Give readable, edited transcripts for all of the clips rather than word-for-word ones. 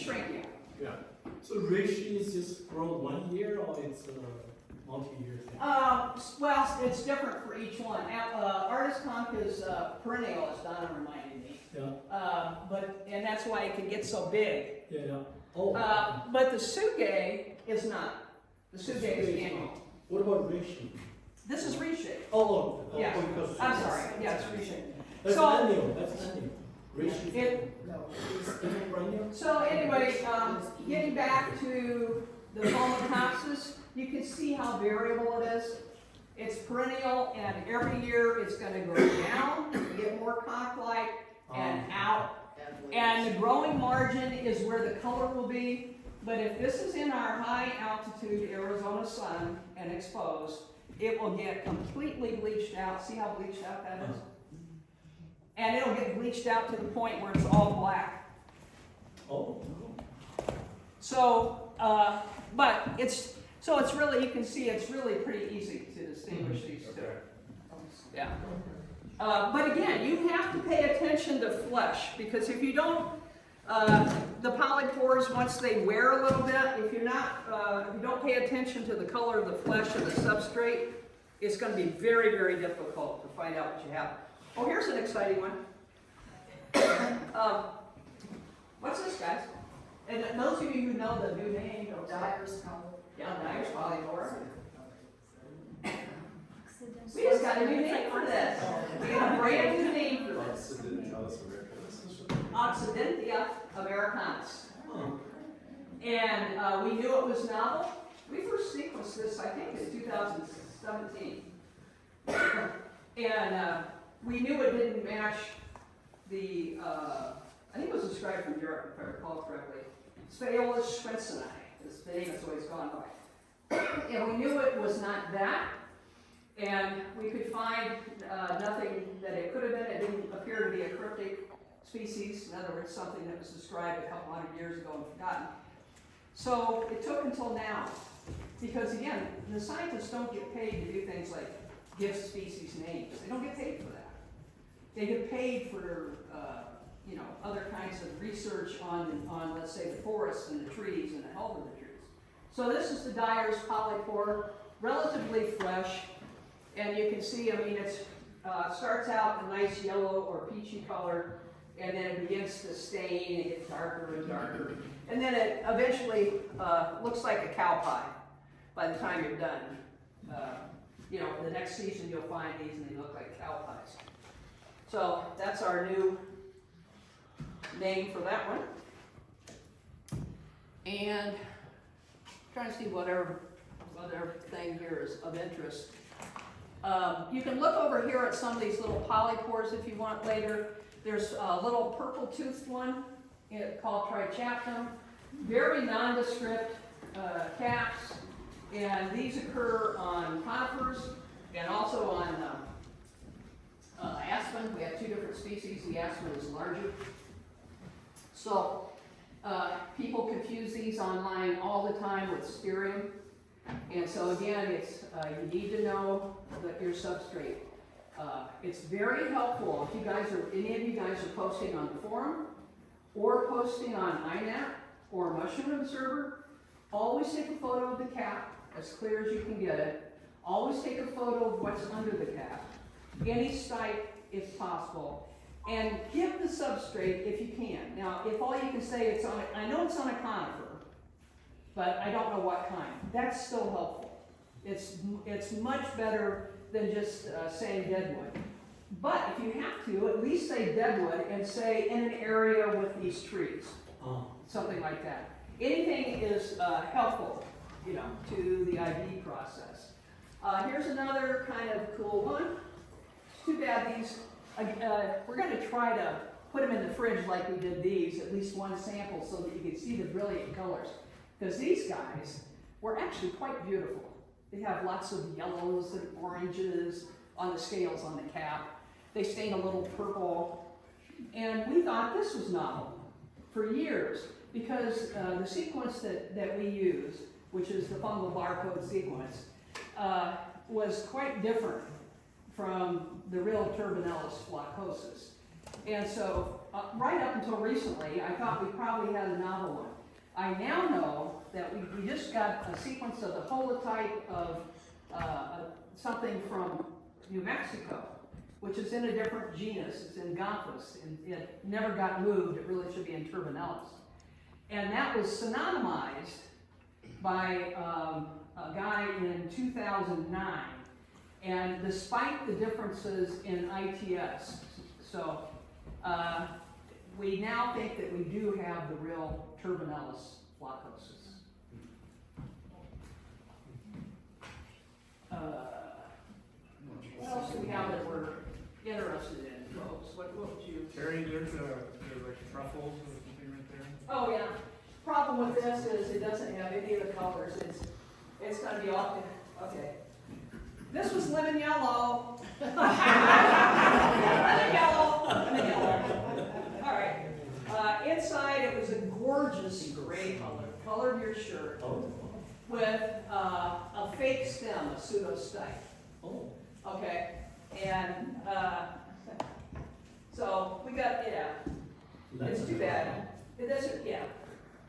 shrinking. Yeah. So reishi is just grow 1 year or it's multi-year thing? Well, it's different for each one. Artist conch is perennial, as Donna reminded me. Yeah. And that's why it can get so big. Yeah, yeah. Oh. But the suge is not. The suge is annual. What about reishi? This is reshape. Oh, Yeah. because I'm sorry. Yeah, it's reshape. that's So- annual. That's annual. Reishi. Perennial. So anyway, getting back to the Fomitopsis, you can see how variable it is. It's perennial, and every year it's going to go down, get more conch-like, and out. And the growing margin is where the color will be. But if this is in our high altitude Arizona sun and exposed, it will get completely bleached out. See how bleached out that is? And it'll get bleached out to the point where it's all black. Oh. So, but it's really, you can see it's really pretty easy to distinguish these two. Yeah. But again, you have to pay attention to flesh, because if you don't, the polypores, once they wear a little bit, if you don't pay attention to the color of the flesh of the substrate, it's going to be very, very difficult to find out what you have. Oh, here's an exciting one. What's this, guys? And those of you who know the new name, Dyer's color. yeah, Dyer's polypore. We just got a new name for this. We got a brand new name for this. Occidentia americanus. And we knew it was novel. We first sequenced this, I think, in 2017. And we knew it didn't match the, I think it was described from Europe, if I recall correctly. Sphaeolus schwentzeni is the name it's always gone by. And we knew it was not that. And we could find nothing that it could have been. It didn't appear to be a cryptic species. In other words, something that was described a couple hundred years ago and forgotten. So it took until now. Because again, the scientists don't get paid to do things like give species names. They don't get paid for that. They get paid for other kinds of research on let's say the forests and the trees and the health of the trees. So this is the Dyer's polypore, relatively fresh, and you can see, I mean, it starts out a nice yellow or peachy color, and then it begins to stain and get darker and darker, and then it eventually looks like a cow pie by the time you're done. The next season you'll find these and they look like cow pies. So that's our new name for that one. And trying to see whatever thing here is of interest. You can look over here at some of these little polypores if you want later. There's a little purple-toothed one called trichaptum. Very nondescript caps, and these occur on conifers and also on aspen. We have two different species. The aspen is larger. So people confuse these online all the time with spirium. And so again, it's you need to know your substrate. It's very helpful if any of you guys are posting on the forum or posting on INAT or Mushroom Observer. Always take a photo of the cap as clear as you can get it. Always take a photo of what's under the cap, any stipe if possible, and give the substrate if you can. Now, if all you can say it's on, I know it's on a conifer, but I don't know what kind. That's still helpful. It's much better than just saying deadwood. But if you have to, at least say deadwood and say in an area with these trees, something like that. Anything is helpful, to the ID process. Here's another kind of cool one. It's too bad these. We're going to try to put them in the fridge like we did these, at least one sample, so that you can see the brilliant colors. Because these guys were actually quite beautiful. They have lots of yellows and oranges on the scales on the cap. They stain a little purple. And we thought this was novel for years because the sequence that we use, which is the fungal barcode sequence, was quite different from the real Turbinellus floccosus. And so, right up until recently, I thought we probably had a novel one. I now know that we just got a sequence of the holotype of something from New Mexico, which is in a different genus. It's in Gompus, and it never got moved. It really should be in Turbinellus. And that was synonymized by a guy in 2009. And despite the differences in ITS, so we now think that we do have the real Turbinellus floccosus. What else do we have that we're interested in, folks? What would you? Terry, there's like truffles or something right there. Oh, yeah. Problem with this is it doesn't have any of the colors. It's gonna be all, okay. This was lemon yellow. Lemon yellow, lemon yellow. All right. Inside it was a gorgeous gray color, color of your shirt, with a fake stem, a pseudostype. Oh. Okay, and so we got, yeah, it's too bad. It doesn't, yeah.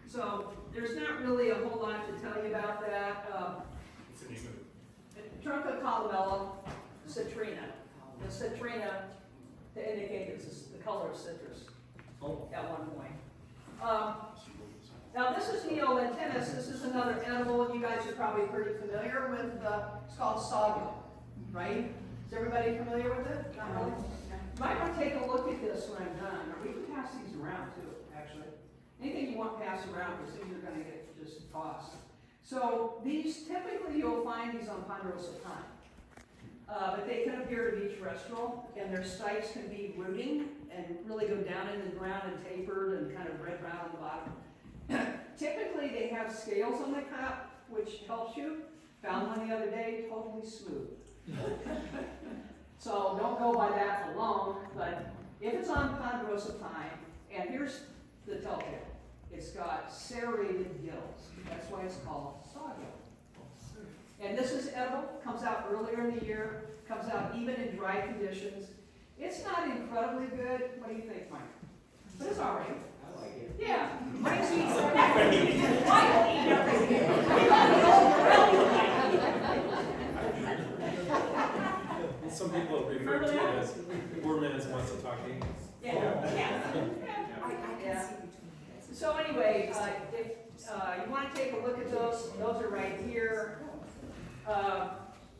So there's not really a whole lot to tell you about that. What's the name of it? Trunca columella citrina. The citrina to indicate it's the color of citrus at one point. Now this is Neolentinus. This is another edible. You guys are probably pretty familiar with. It's called sawgill, right? Is everybody familiar with it? Not really? You might want to take a look at this when I'm done. Or we can pass these around too, actually. Anything you want passed around, because these are going to get just tossed. So these, typically you'll find these on Ponderosa pine. But they can appear to be terrestrial, and their spikes can be rooting and really go down in the ground and tapered and kind of red brown on the bottom. Typically they have scales on the top, which helps you. Found one the other day, totally smooth. So don't go by that alone, but if it's on Ponderosa pine, and here's the telltale, it's got serrated gills. That's why it's called sawgill. And this is edible, comes out earlier in the year, comes out even in dry conditions. It's not incredibly good. What do you think, Mike? But it's all right. I like it. Yeah. Mike's Some people refer to it as poor man's muscle talking. Yeah. Yeah. I can Yeah. see between you guys. So anyway, if you want to take a look at those are right here.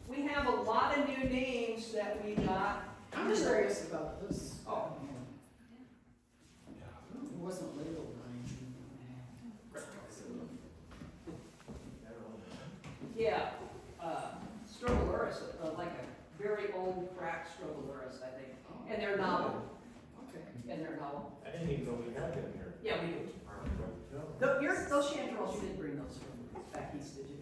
We have a lot of new names that we got. I'm just curious about this. Oh. It wasn't labeled right. Yeah, Strobilurus, like a very old cracked Strobilurus, I think. And they're novel. Okay. And they're novel. I didn't even know we had them here. Yeah, we do. Those chanterelles, you didn't bring those from back east, did you?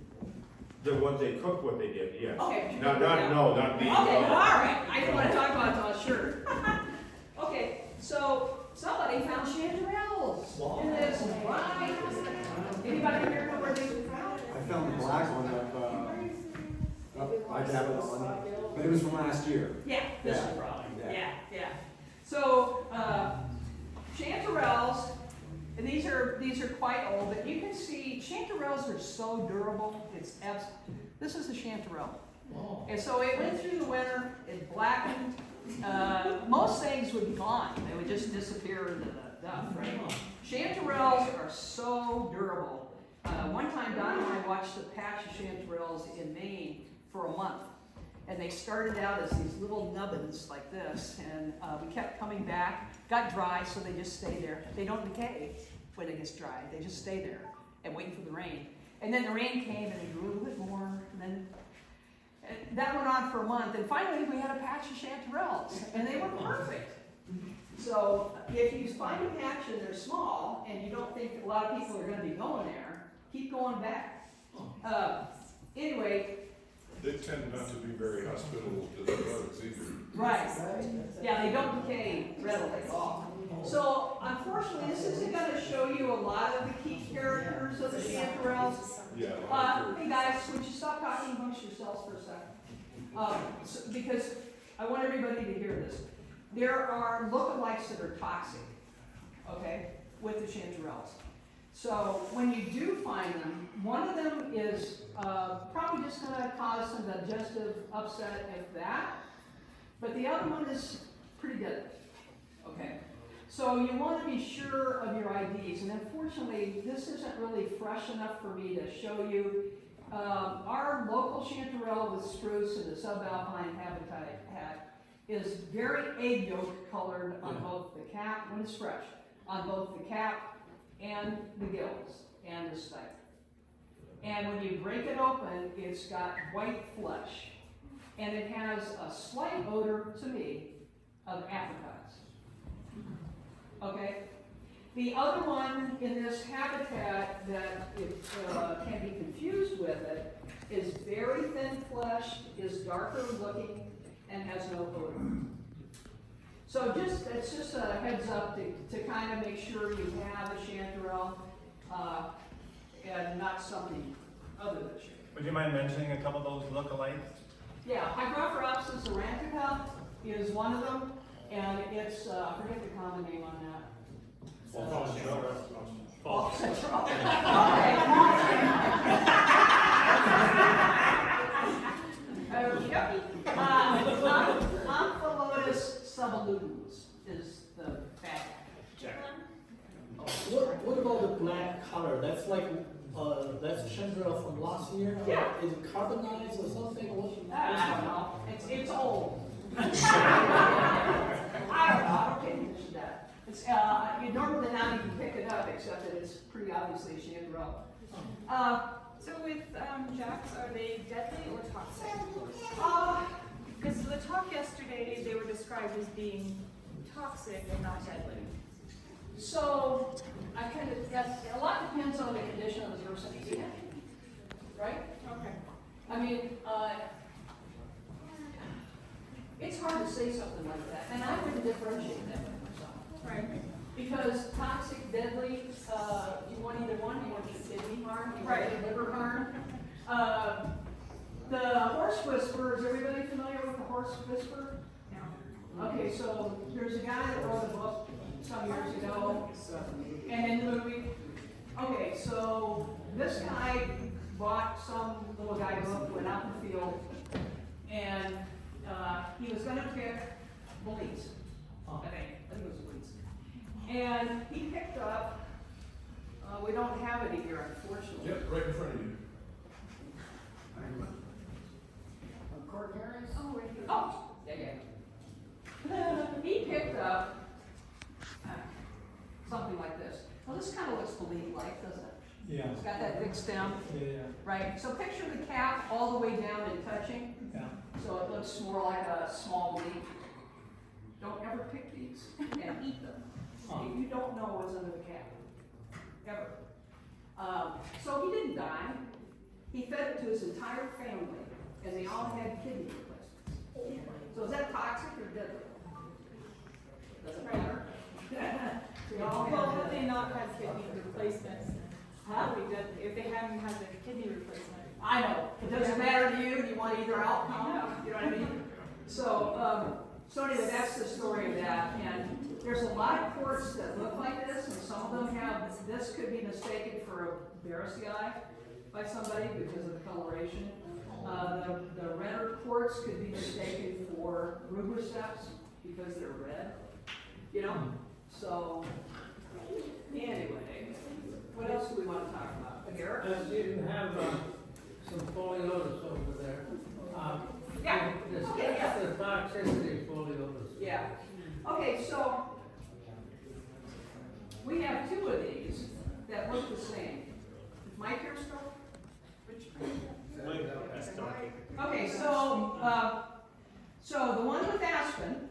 The ones they cooked, what they did, yes. Okay. Not the. Okay, all right. I didn't want to talk about those, sure. Okay, so somebody found chanterelles in this. Right? Anybody here know where these were found? I found the black one up I have it on, but it was from last year. Yeah, this Yeah. is probably. Yeah. Yeah. So chanterelles, and these are quite old, but you can see chanterelles are so durable. This is a chanterelle. Oh. And so it went through the winter, it blackened. Most things would be gone. They would just disappear into the dust, right? Chanterelles are so durable. One time Don and I watched a patch of chanterelles in Maine for a month. And they started out as these little nubbins like this, and we kept coming back. Got dry, so they just stay there. They don't decay when it gets dry. They just stay there and wait for the rain. And then the rain came, and it grew a little bit more. And then that went on for a month. And finally, we had a patch of chanterelles, and they were perfect. So if you find a patch and they're small, and you don't think a lot of people are going to be going there, keep going back. Anyway. They tend not to be very hospitable to the bugs either. Right. Yeah, they don't decay readily at all. So unfortunately, this isn't going to show you a lot of the key characters of the chanterelles. Yeah. Hey guys, would you stop talking amongst yourselves for a second? Because I want everybody to hear this. there are lookalikes that are toxic, okay, with the chanterelles. So when you do find them, one of them is probably just gonna cause some digestive upset, if that, but the other one is pretty deadly, okay? So you wanna be sure of your IDs, and unfortunately, this isn't really fresh enough for me to show you. Our local chanterelle with spruce in the subalpine habitat is very egg yolk colored on both the cap, when it's fresh, on both the cap and the gills and the stipe. And when you break it open, it's got white flesh, and it has a slight odor, to me, of apricots. Okay? The other one in this habitat that it, can be confused with it is very thin fleshed, is darker looking, and has no odor. So it's just a heads up to kind of make sure you have a chanterelle and not something other than chanterelle. Would you mind mentioning a couple of those lookalikes? Yeah, Hygrophorapsis aurantica is one of them, and it's, I forget the common name on that. False. Yep. Amphilotus subaludens is the bad guy. What about the black color? That's like, that's chanterelle from last year? Yeah. Is it carbonized or something? I don't know, it's old. I don't pay attention to that. It's, you normally not even pick it up, except that it's pretty obviously chanterelle. So with jacks, are they deadly or toxic? Because the talk yesterday, they were described as being toxic and not deadly. So, I kind of, a lot depends on the condition of the person eating it, right? Okay. I mean, it's hard to say something like that, and I wouldn't differentiate that with myself. Right. Because toxic, deadly, you want either one, you want your kidney harm, you want Right. your liver harm. The horse whisperer, is everybody familiar with the horse whisperer? No. Okay, so there's a guy that wrote a book some years ago, and in the movie, okay, so this guy bought some little guy book, went out in the field, and he was gonna pick bleats, I think it was bleats. And he picked up, we don't have it here unfortunately. Yep, right in front of you. Court hearings? Oh, right here. Oh, yeah. He picked up something like this. Well, this kind of looks bleat-like, doesn't it? Yeah. It's got that big stem, Yeah, right? So picture the cap all the way down and touching, yeah. so it looks more like a small bleat. Don't ever pick these and eat them if you don't know what's under the cap, ever. So he didn't die. He fed it to his entire family, and they all had kidney replacements. So is that toxic or deadly? Doesn't matter. They all had Well, had they not had kidney replacements, Huh? if they hadn't had their kidney replacement. I know, it doesn't matter to you, you want either outcome, you know what I mean? So, so anyway, that's the story of that, and there's a lot of quartz that look like this, and some of them have, this could be mistaken for a Barrett's by somebody because of the coloration. The redder quartz could be mistaken for rubroceps because they're red, you know? So, anyway, what else do we want to talk about? Garrett? You have some foliotis over there. Yeah. Discuss the toxicity of foliotis. Yeah. Okay, so we have two of these that look the same. Is Mike here still? Okay, so the one with aspen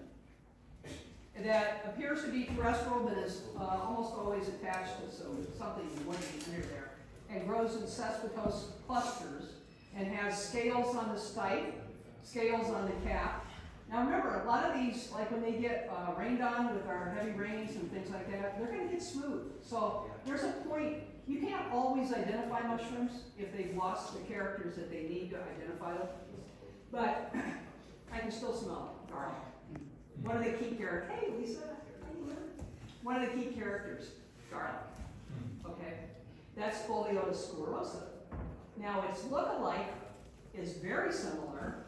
that appears to be terrestrial but is almost always attached to something wouldn't near there, and grows in cespitose clusters and has scales on the stipe, scales on the cap. Now remember, a lot of these, like when they get rained on with our heavy rains and things like that, they're gonna get smooth. So there's a point, you can't always identify mushrooms if they've lost the characters that they need to identify them. But I can still smell them. One of the key characters, hey Lisa, how you doing? One of the key characters, garlic. Okay, that's Foliota squarosa. Now its look-alike is very similar,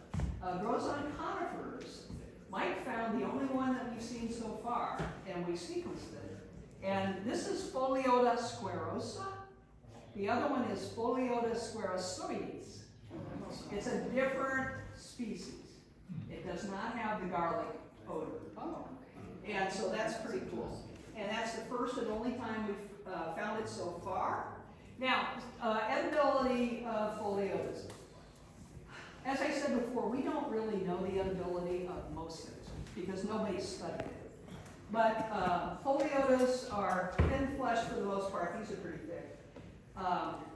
grows on conifers. Mike found the only one that we've seen so far, and we sequenced it. And this is Foliota squarosa. The other one is Foliota squarosoides. It's a different species. It does not have the garlic odor. Oh, And so that's pretty cool. And that's the first and only time we've found it so far. Now, edibility of Foliotas. As I said before, we don't really know the edibility of most things because nobody's studied it. But Foliotas are thin flesh for the most part. These are pretty thick.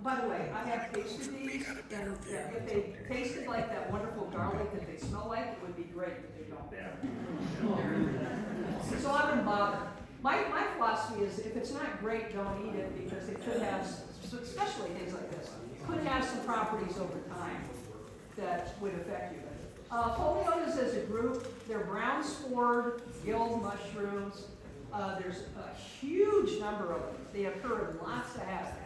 By the way, I have tasted these. And if they tasted like that wonderful garlic that they smell like, it would be great, but they don't. So I wouldn't bother. My philosophy is if it's not great, don't eat it because it could have, especially things like this, could have some properties over time that would affect you. Foliotas as a group, they're brown spored gill mushrooms. There's a huge number of them. They occur in lots of habitats.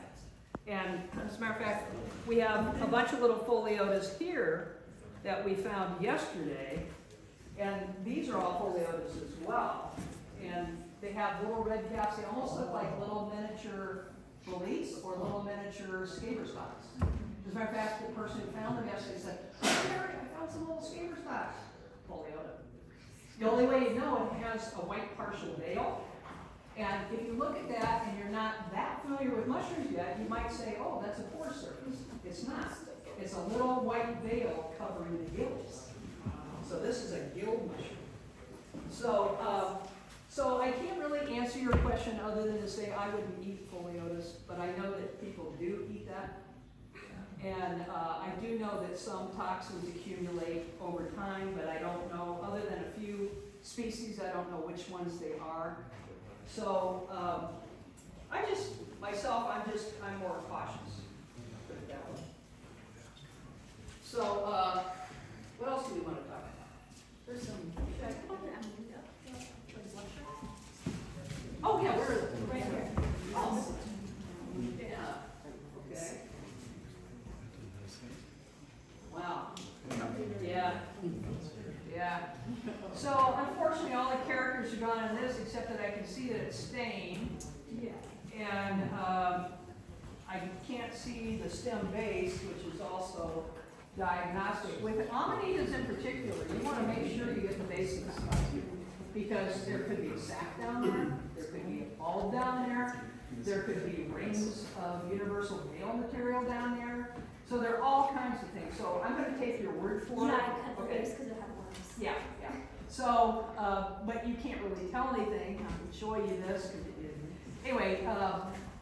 And as a matter of fact, we have a bunch of little Foliotas here that we found yesterday. And these are all Foliotas as well. And they have little red caps. They almost look like little miniature boletes or little miniature skater stocks. As a matter of fact, the person who found them yesterday said, "Oh, Terry, I found some little skater stocks." Foliota. The only way you know it has a white partial veil. And if you look at that and you're not that familiar with mushrooms yet, you might say, "Oh, that's a pore surface." It's not. It's a little white veil covering the gills. So this is a gill mushroom. So I can't really answer your question other than to say I wouldn't eat Foliotas, but I know that people do eat that. And I do know that some toxins accumulate over time, but I don't know, other than a few species, I don't know which ones they are. So I'm more cautious. Put it that way. So what else do we want to talk about? There's some. Oh yeah, where is it? right here. Oh. Yeah. Okay. Wow. Yeah. Yeah. So unfortunately, all the characters are gone in this, except that I can see that it's stained. Yeah. And I can't see the stem base, which is also diagnostic. With amanitas in particular, you want to make sure you get the basics, because there could be a sac down there could be a bulb down there could be rings of universal veil material down there. So there are all kinds of things. So I'm going to take your word for it. Yeah, I cut the Okay. base because it had worms. Yeah, yeah. So, but you can't really tell anything. I can show you this. Anyway,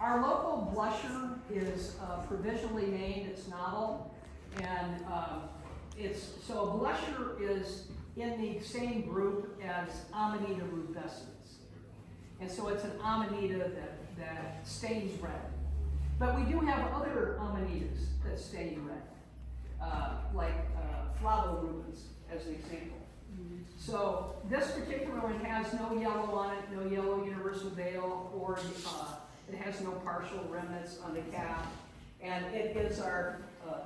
our local blusher is provisionally named. It's novel. And so blusher is in the same group as Amanita rubescens. And so it's an Amanita that stains red. But we do have other Amanitas that stain red, like flavorubens as an example. So this particular one has no yellow on it, no yellow universal veil, or it has no partial remnants on the cap. And it is our,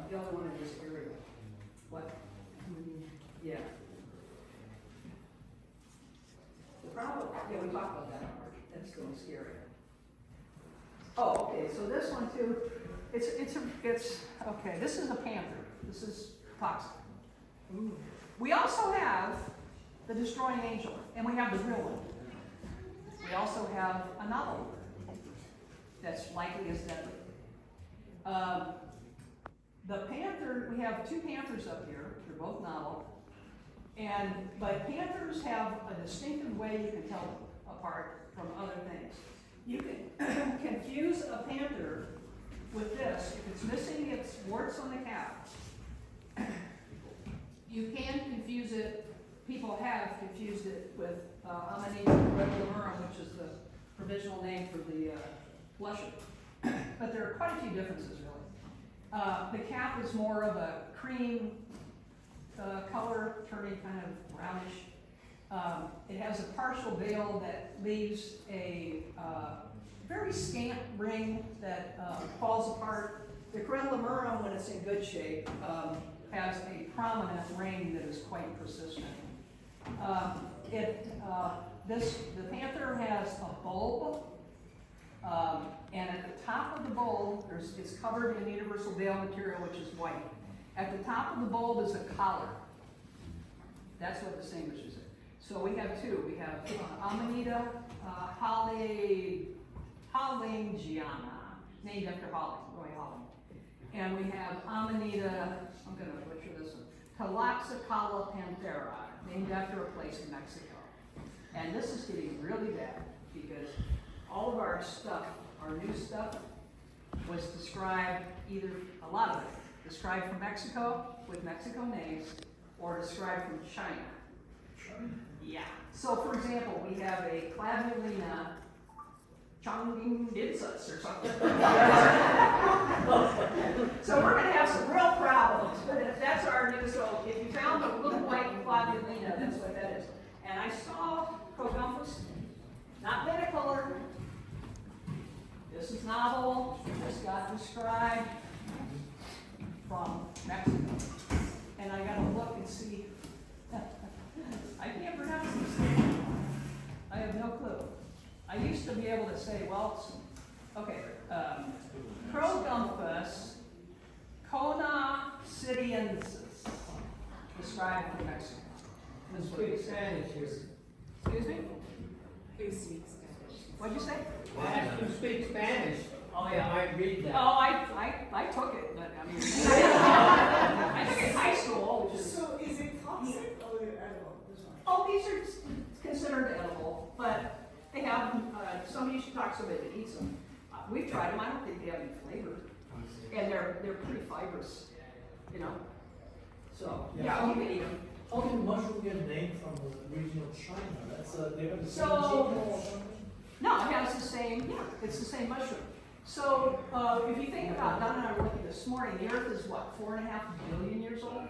the other one in this area. What? Yeah. The problem, yeah, we talked about that. That's going scary. Oh, okay, so this one too, it's okay, this is a panther. This is toxic. We also have the destroying angel, and we have the real one. We also have a novel one that's likely as deadly. The panther, we have two panthers up here. They're both novel. But panthers have a distinctive way you can tell them apart from other things. You can confuse a panther with this. If it's missing its warts on the cap, you can confuse it. People have confused it with Amanita regularum, which is the provisional name for the blusher. But there are quite a few differences, really. The cap is more of a cream color, turning kind of brownish. It has a partial veil that leaves a very scant ring that falls apart. The crenellamurum, when it's in good shape, has a prominent ring that is quite persistent. The panther has a bulb, and at the top of the bulb, it's covered in universal veil material, which is white. At the top of the bulb is a collar. That's what distinguishes it. So we have two. We have Amanita hollingiana, named after Holly, Roy Holland. And we have Amanita, I'm going to butcher this one, Tlaxcala panthera, named after a place in Mexico. And this is getting really bad because all of our stuff, our new stuff, was described either, a lot of it, described from Mexico with Mexico names, or described from China. Yeah. So for example, we have a Clavulina Chongqingditsus or something. So we're gonna have some real problems, but if that's our new, so if you found a little white Clavulina, that's what that is. And I saw Progumpus, not Viticolor. This is novel, this got described from Mexico. And I gotta look and see. I can't pronounce this. I have no clue. I used to be able to say, well, okay, Progumpus conasidiensis, described from Mexico. You speak Spanish here. Excuse me? Who speaks Spanish? What'd you say? I asked you to speak Spanish. Oh, I yeah. might read that. Oh, I took it, but I mean, I took it in high school, which is. So is it toxic or edible? This one? Oh, these are considered edible, but they have, somebody should talk to somebody that eats them. We've tried them, I don't think they have any flavor. And they're pretty fibrous, you know? So, yeah, you can eat them. How did mushroom get named from the region of China? That's they have the same So- genome or something? No, it has the same, yeah, it's the same mushroom. So, if you think about, Don and I were looking this morning, the Earth is what, 4.5 billion years old?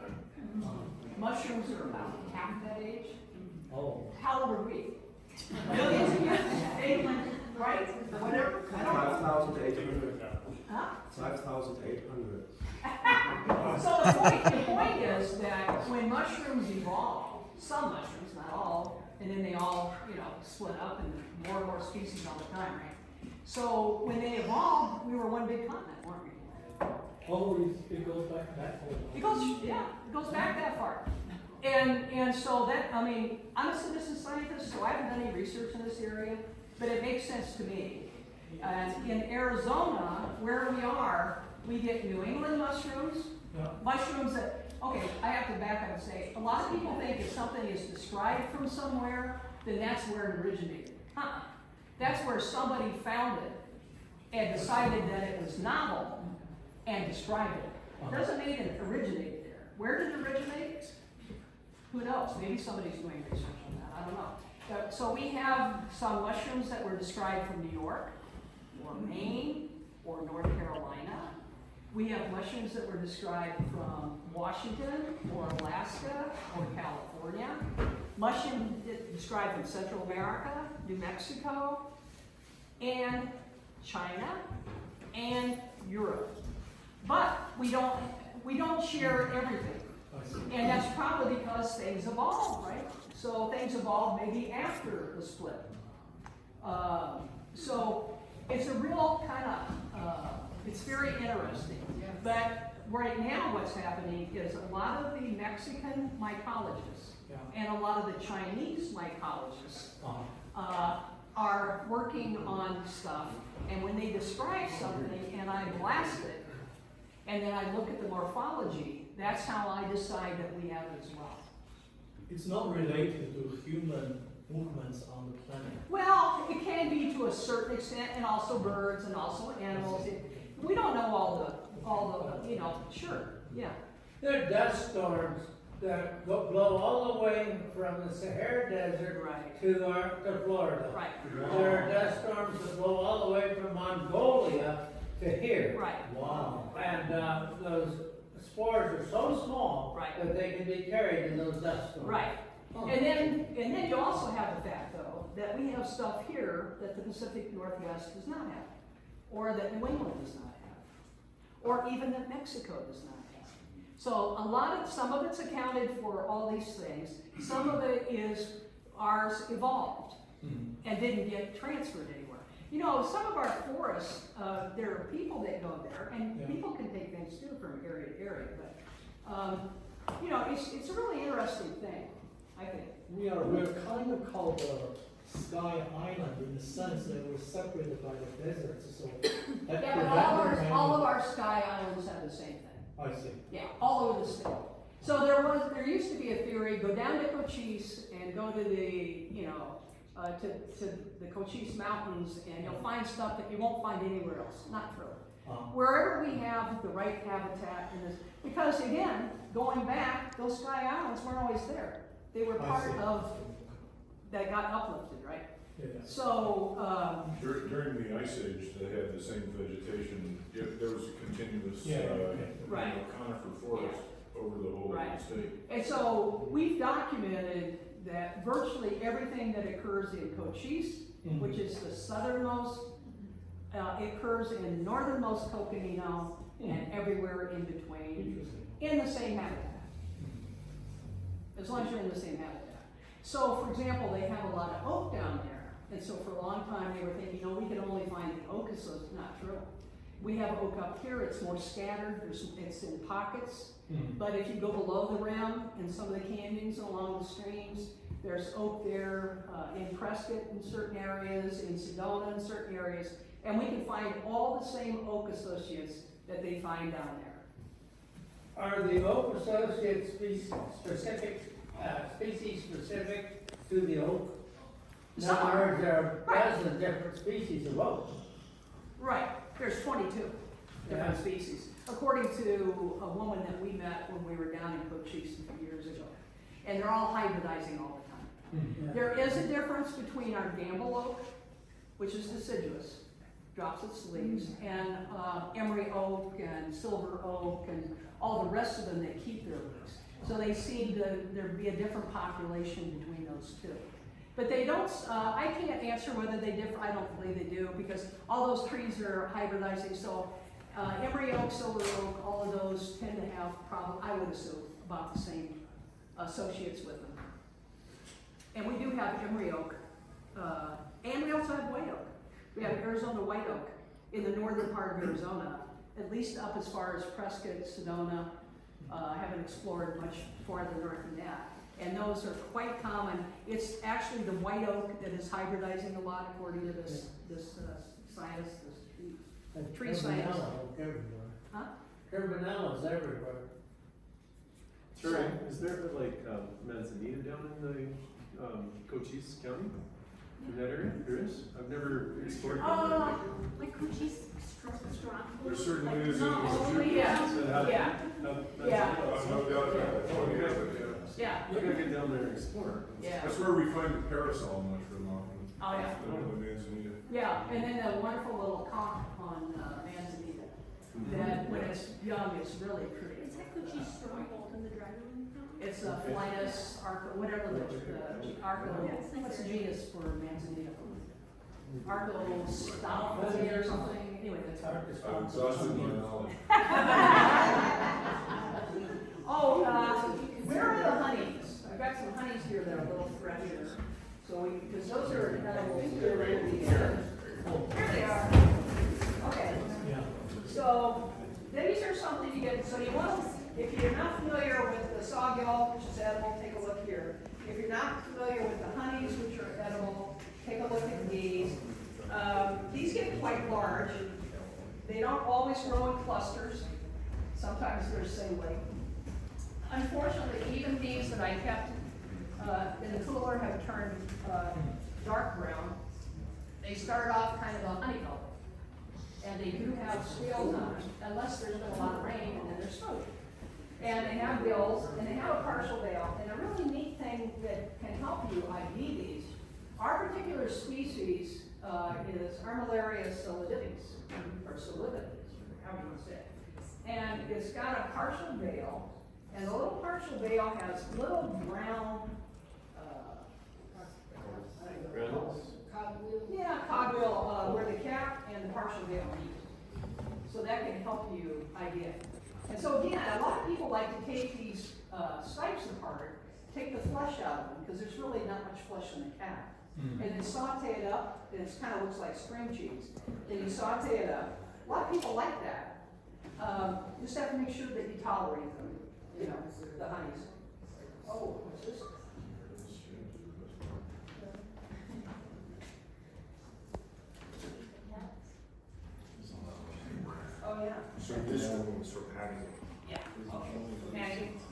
Mushrooms are about half that age. Oh. How old are we? Billions of years? Right? Whatever. I don't know. 5,800. Huh? 5,800. So the point is that when mushrooms evolve, some mushrooms, not all, and then they all, split up and more and more species all the time, right? So when they evolved, we were one big continent, weren't we? Oh, it goes back that far. It goes back that far. And so that, I mean, I'm a citizen scientist, so I haven't done any research in this area, but it makes sense to me. And in Arizona, where we are, we get New England mushrooms, Yeah. mushrooms that, okay, I have to back up and say, a lot of people think if something is described from somewhere, then that's where it originated. That's where somebody found it and decided that it was novel and described it. Doesn't mean it originated there. Where did it originate? Who knows? Maybe somebody's doing research on that. I don't know. So we have some mushrooms that were described from New York, or Maine, or North Carolina. We have mushrooms that were described from Washington, or Alaska, or California. Mushrooms described from Central America, New Mexico, and China, and Europe. But we don't share everything. And that's probably because things evolve, right? So things evolve maybe after the split. So it's a real kind of, it's very interesting. But right now what's happening is a lot of the Mexican mycologists and a lot of the Chinese mycologists are working on stuff. And when they describe something and I blast it, and then I look at the morphology, that's how I decide that we have it as well. It's not related to human movements on the planet. Well, it can be to a certain extent, and also birds, and also animals. We don't know all the, sure, yeah. There are dust storms that blow all the way from the Sahara Desert Right. to Florida. Right, There are dust storms that blow all the way from Mongolia to here. right, Wow. And those spores are so small Right. that they can be carried in those dust storms. right. Oh. And then you also have the fact, though, that we have stuff here that the Pacific Northwest does not have, or that New England does not have, or even that Mexico does not have. So some of it's accounted for all these things, some of it is ours evolved and didn't get transferred anywhere. You know, some of our forests, there are people that go there, and Yeah. people can take things too from area to area, but, you know, it's a really interesting thing, I think. We're kind of called Sky Island in the sense that we're separated by the deserts, so that Yeah, but prevented all of our sky islands have the same thing. I see. Yeah, all over the state. So there used to be a theory, go down to Cochise and go to the, you know, to the Cochise Mountains, and you'll find stuff that you won't find anywhere else. Not true. Wherever we have the right habitat in this, because again, going back, those sky islands weren't always there. They were I part see. of, that got uplifted, right? Yeah. So, During the Ice Age, they had the same vegetation, there was a continuous, Yeah, okay. Right. conifer forest over the whole of Right. the state. and so we've documented that virtually everything that occurs in Cochise, Mhm. which is the southernmost, occurs in northernmost Coconino, and everywhere in between, Interesting. in the same habitat. As long as you're in the same habitat. So, for example, they have a lot of oak down there, and so for a long time they were thinking, we can only find the oak, so it's not true. We have oak up here, it's more scattered, it's in pockets, but if you go below the rim in some of the canyons along the streams, there's oak there, in Prescott in certain areas, in Sedona in certain areas, and we can find all the same oak associates that they find down there. Are the oak associates species specific to the oak? In Some other are. words, there are Right. dozens of different species of oak. Right, there's 22 different Yeah. species, according to a woman that we met when we were down in Cochise a few years ago. And they're all hybridizing all the time. Yeah. There is a difference between our gamble oak, which is deciduous, drops its leaves, and emery oak and silver oak and all the rest of them that keep their leaves. So they seem to, there'd be a different population between those two. But they don't, I can't answer whether they differ, I don't believe they do, because all those trees are hybridizing, so emery oak, silver oak, all of those tend to have I would assume, about the same associates with them. And we do have emery oak, and we also have white oak. We have Arizona white oak in the northern part of Arizona, at least up as far as Prescott, Sedona. Haven't explored much farther north than that. And those are quite common. It's actually the white oak that is hybridizing a lot, according to this scientist, this tree scientist. Carbonella oak everywhere. Huh? Carbonella's everywhere. Terri, is there like manzanita down in the Cochise County? In that area? There is? I've never explored that. Like Cochise strong. There certainly is. No, only, yeah. Yeah. Yeah. No doubt about it. Oh, yeah, but, Yeah. You gotta get down there and explore. Yeah. That's where we find the parasol mushroom often. Oh, yeah. The manzanita. Yeah, and then the wonderful little conch on manzanita, that when it's young, it's really pretty. Is that Cochise stronghold in the dragon? It's a Phlinus arco, whatever the arco, what's the genus for manzanita? Arco or something, anyway, that's hard. I've exhausted my knowledge. Oh, where are the honeys? I've got some honeys here that are a little fresher, so because those are edible, they're really, here they are. Okay. Yeah. So, these are something you get, so you want, if you're not familiar with the sawgill, which is edible, take a look here. If you're not familiar with the honeys, which are edible, take a look at these. These get quite large. They don't always grow in clusters. Sometimes they're singly. Unfortunately, even these that I kept in the cooler have turned dark brown. They start off kind of a honey color. And they do have scales on them, unless there's been a lot of rain, and then they're smooth. And they have gills, and they have a partial veil. And a really neat thing that can help you ID these, our particular species is Armillaria solidipes, or solidipes, however you want to say it. And it's got a partial veil, and the little partial veil has little brown Reynolds? Yeah, cogwheel, where the cap and the partial veil meet. So that can help you idea. And so again, a lot of people like to take these stripes apart, take the flesh out of them, because there's really not much flesh in the cap. And then saute it up, and it kind of looks like string cheese. Then you saute it up. A lot of people like that. Just have to make sure that you tolerate them, you know, the honeys. Oh, what's this? Oh, yeah. So this one was for patio. Yeah, okay.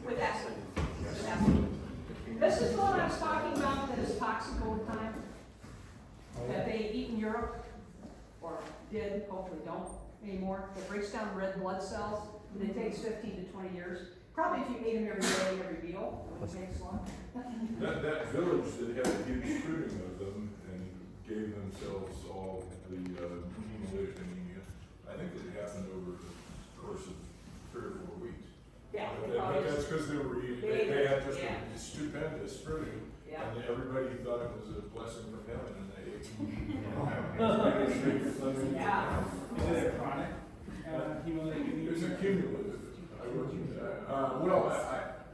With acid. With acid. This is the one I was talking about that is toxic over time, that they eat in Europe, or did, hopefully don't anymore. It breaks down red blood cells, and it takes 15 to 20 years. Probably if you ate them every day, every meal, it would take long. That village that had a huge pruning of them and gave themselves all the hemolytic anemia, I think it happened over the course of 3 or 4 weeks. Yeah. But that's because they were eating, they had just a stupendous pruning, Yeah. and everybody thought it was a blessing from heaven, and they ate. Yeah. Is it a chronic hemolytic anemia? It's a cumulative. Well,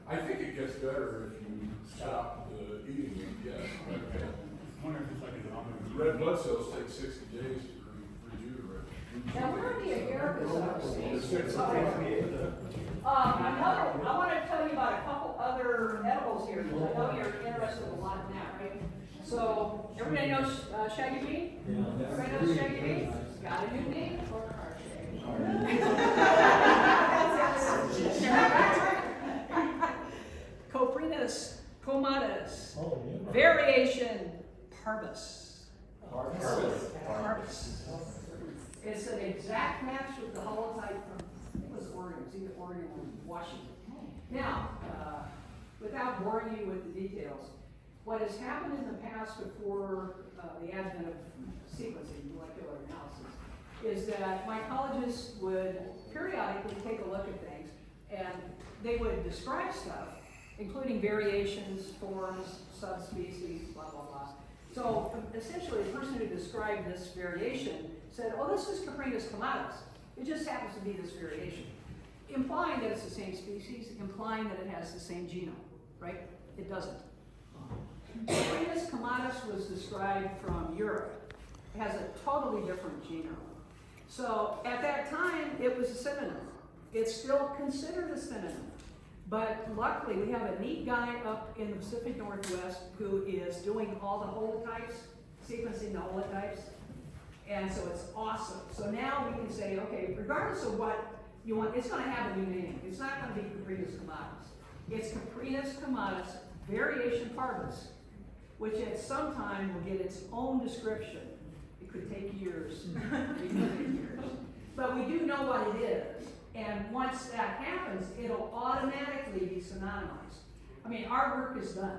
I think it gets better if you stop eating it, yes. I wonder if it's like an omega. Red blood cells take 60 days to rejuvenate. Now, where are the agaricus I was saying? It's I want to tell you about a couple other edibles here, because I know you're interested a lot in that, right? So, everybody knows Shaggy Bean? Yeah. Everybody knows Shaggy Bean? Got a new name for our Coprinus comatus, Oh, yeah. variation parvus. Harvest. Parvus. It's an exact match with the holotype from, I think it was Oregon, it was either Oregon or Washington. Now, without boring you with the details, what has happened in the past before the advent of sequencing, molecular analysis, is that mycologists would periodically take a look at things and they would describe stuff, including variations, forms, subspecies, blah, blah, blah. So essentially, the person who described this variation said, oh, this is Coprinus comatus. It just happens to be this variation. Implying that it's the same species, implying that it has the same genome, right? It doesn't. Coprinus comatus was described from Europe. It has a totally different genome. So at that time, it was a synonym. It's still considered a synonym. But luckily, we have a neat guy up in the Pacific Northwest who is doing all the holotypes, sequencing the holotypes. And so it's awesome. So now we can say, okay, regardless of what you want, it's going to have a new name. It's not going to be Coprinus comatus. It's Coprinus comatus variation parvus, which at some time will get its own description. It could take years. It could take years. But we do know what it is. And once that happens, it'll automatically be synonymized. I mean, our work is done.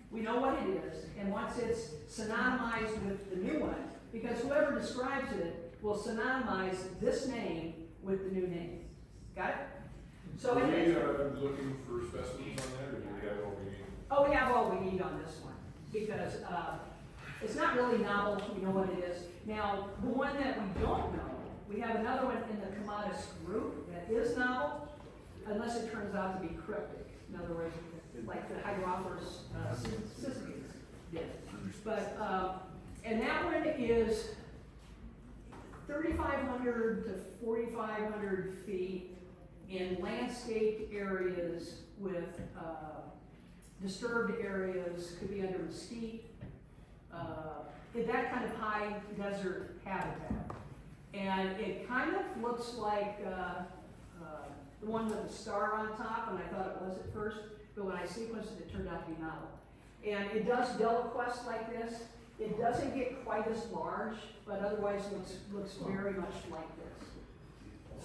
We know what it is, and once it's synonymized with the new one, because whoever describes it will synonymize this name with the new name. Got it? So Are it we is. looking for specimens on that, or do we have all we need? Oh, we have all we need on this one, because it's not really novel. We know what it is. Now, the one that we don't know, we have another one in the comatus group that is novel, unless it turns out to be cryptic. In other words, like the Hydrophorus cicadas did. But, and that one is 3,500 to 4,500 feet in landscaped areas with disturbed areas, could be under mesquite, in that kind of high desert habitat. And it kind of looks like the one with the star on top, and I thought it was at first, but when I sequenced it, it turned out to be novel. And it does deliquesce like this. It doesn't get quite as large, but otherwise looks very much like this.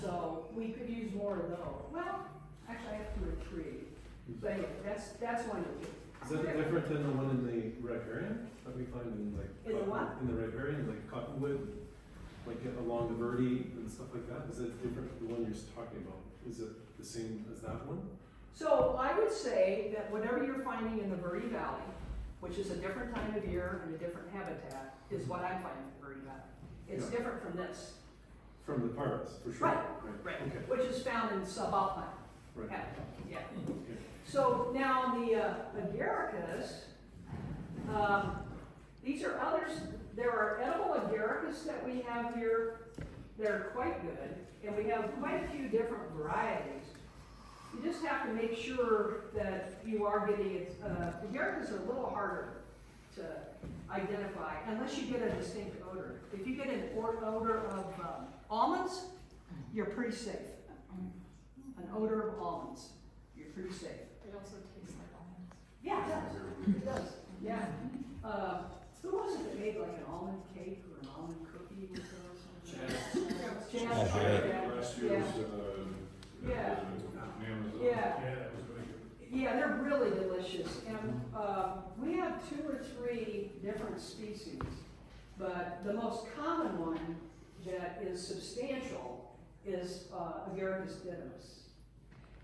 So we could use more of those. Well, actually I have 2 or 3. But anyway, that's one of the. Is that different than the one in the riparian that we find in like? In the what? In the riparian, like cottonwood, like along the Verde and stuff like that? Is it different, the one you're talking about? Is it the same as that one? So I would say that whatever you're finding in the Verde Valley which is a different time of year and a different habitat, is what I'm finding very bad. It's Yeah. different from this. From the parks, for sure. Right, right, Okay, which is found in subalpine right. habitat, yeah. Okay. So now the agaricus, these are others, there are edible agaricus that we have here that are quite good, and we have quite a few different varieties. You just have to make sure that you are getting it, agaricus are a little harder to identify unless you get a distinct odor. If you get an odor of almonds, you're pretty safe. An odor of almonds, you're pretty safe. It also tastes like almonds. Yeah, it does. It does. Yeah. Who was it that made like an almond cake or an almond cookie with those? Chad. Last year's, Yeah. Amazon. Yeah. Yeah, that was really good. Yeah, they're really delicious. And we have 2 or 3 different species, but the most common one that is substantial is Agaricus didymus.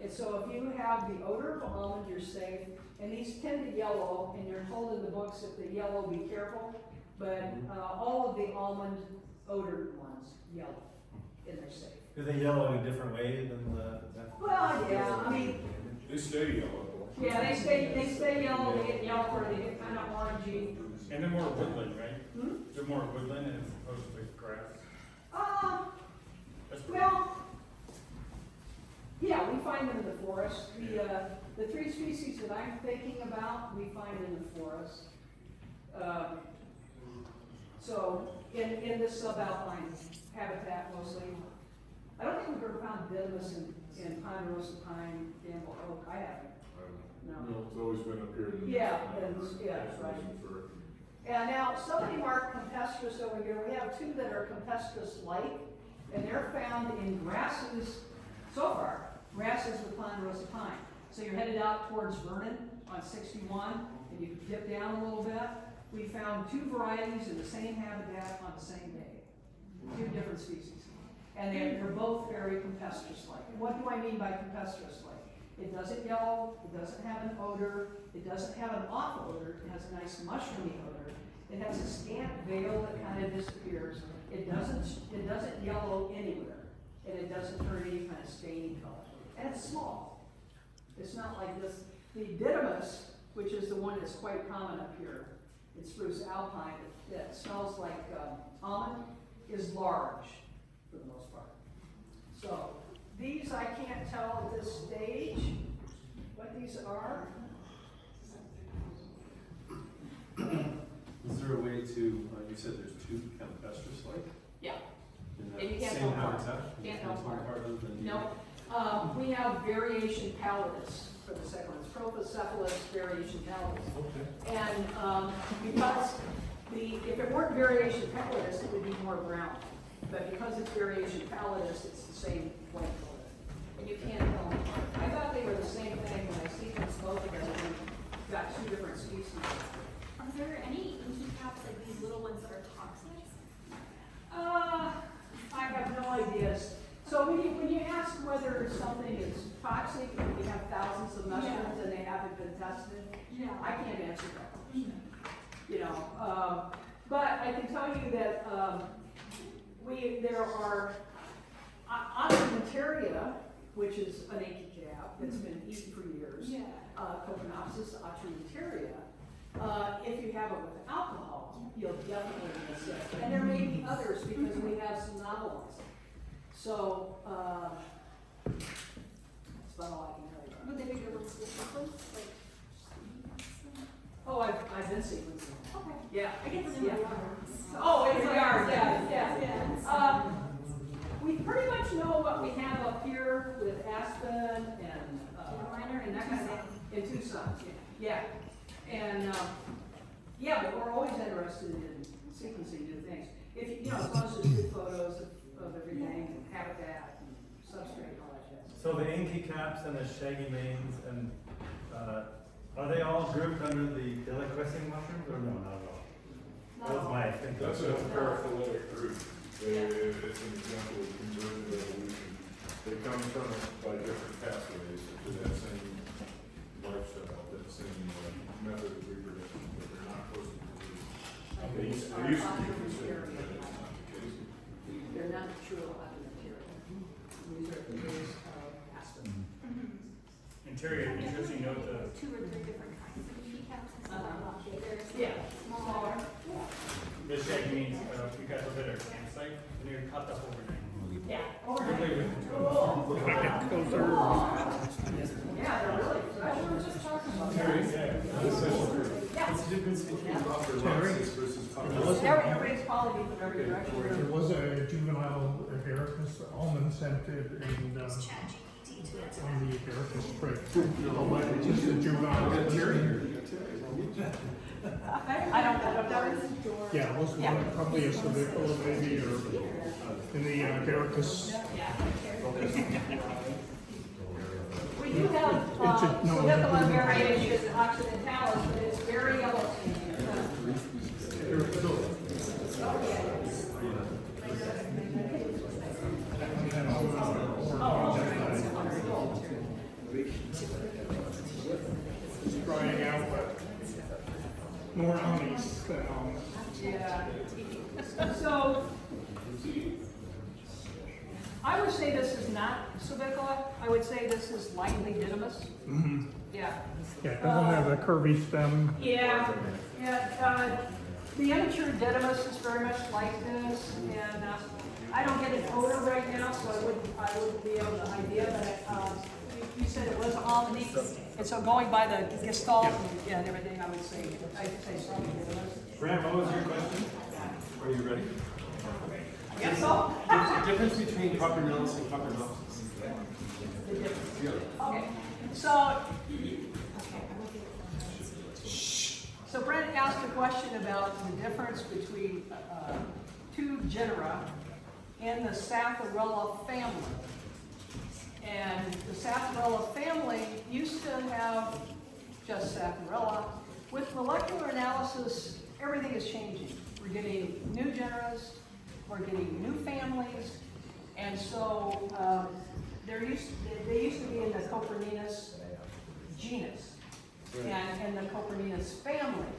And so if you have the odor of almond, you're safe. And these tend to yellow, and you're told in the books if they yellow, be careful. But all of the almond odored ones yellow, and they're safe. Do they yellow in a different way than the? Well, yeah, I mean, They stay yellow. yeah, they stay yellow, they get yellow, they get kind of orangey. And they're more woodland, right? Hmm? They're more woodland as opposed to grass. That's pretty- Well, yeah, we find them in the forest. The 3 species that I'm thinking about, we find in the forest. So in this subalpine habitat mostly. I don't think we've ever found didymus in ponderosa pine, Danville oak. I haven't. No. No, it's always been up here in the. Yeah, right. And now, somebody marked campestris over here. We have 2 that are campestris-like, and they're found in grasses, so far, grasses with ponderosa pine. So you're headed out towards Vernon on 61, and you can dip down a little bit. We found 2 varieties in the same habitat on the same day, 2 different species. And they're both very campestris-like. And what do I mean by campestris-like? It doesn't yellow, it doesn't have an odor, it doesn't have an off odor, it has a nice mushroomy odor. It has a scant veil that kind of disappears. It doesn't yellow anywhere, and it doesn't turn any kind of staining color. And it's small. It's not like this. The didymus, which is the one that's quite common up here, it's spruce alpine, that smells like almond, is large for the most part. So these I can't tell at this stage what these are. Is there a way to, you said there's 2 campestris-like? Yeah. In And you that can't same tell apart. habitat? Can't You tell apart. apart other than- No. We have variation pallidus for the second one. It's Prophocephalus variation pallidus. Okay. And because if it weren't variation pallidus, it would be more brown. But because it's variation pallidus, it's the same white color. And you can't tell them apart. I thought they were the same thing when I sequenced both of them and got 2 different species. Are there any inky caps, like these little ones that are toxic? I have no ideas. So when you ask whether something is toxic, and we have thousands of mushrooms and they haven't been tested, Yeah. I can't answer that question. You know, but I can tell you that there are Atrumentaria, which is an inky cap that's been eaten for years. Yeah. Copinopsis atrumentaria. If you have it with alcohol, you'll definitely miss it. And there may be others because we have some novel ones. So, that's about all I can tell you about. Would they be good ones to sequence? Like, Oh, I've been sequencing them. okay. Yeah. I get them in my yard. So. Oh, in your yard, yeah. Yeah. We pretty much know what we have up here with aspen and, and that kind of thing. In Tucson, yeah. And, but we're always interested in sequencing new things. If, as long as there's good photos of everything, and habitat, and substrate, and all that jazz. So the inky caps and the shaggy manes and, are they all grouped under the deliquescing mushrooms or no, not at all? That was my thinking. That's a paraphyletic group. It's an example of convergent evolution. They come from it by different pathways to that same lifestyle, that same method of reproduction. It used to be popular considered. material. They're not true popular material. These are the days of aspen. And Terry, it'd be interesting to note the, 2 or 3 different kinds of kneecaps and some are a lot bigger, some Yeah, are smaller. smaller. the shaggy means, you guys look at our campsite, and they're cut up overnight. Yeah. Particularly with the two. Yeah, they're really, that's what we were just talking about. Terry, what's the difference between upper Roxas versus upper? Everybody's calling me from every direction. There was a juvenile agaricus, almond scented, and on the agaricus trait. But just a juvenile. I got Terry here, you got Terry, I'll meet you. I don't know what that is. Yeah, it was one, probably a cervical maybe, or in the agaricus. We do have, no, Silicola variations occidentalis, but it's very yellow. It's drying out, but more honeys than almonds. Yeah. So, I would say this is not Silicola. I would say this is lightly didymus. Mm-hmm. Yeah. Yeah, it doesn't have a curvy stem. Yeah, the immature didymus is very much like this, and I don't get an odor right now, so I wouldn't be able to idea, but you said it was almond, and so going by the gestalt and everything, I'd say slightly didymus. Graham, what was your question? Are you ready? I guess so. There's a difference between Copernellus and Copernopsis. The difference. Yeah. Okay, so Brent asked a question about the difference between two genera in the Sapharella family. And the Sapharella family used to have just Sapharella. With molecular analysis, everything is changing. We're getting new generas, we're getting new families, and so they used to be in the Copernenus genus and in the Copernenus family.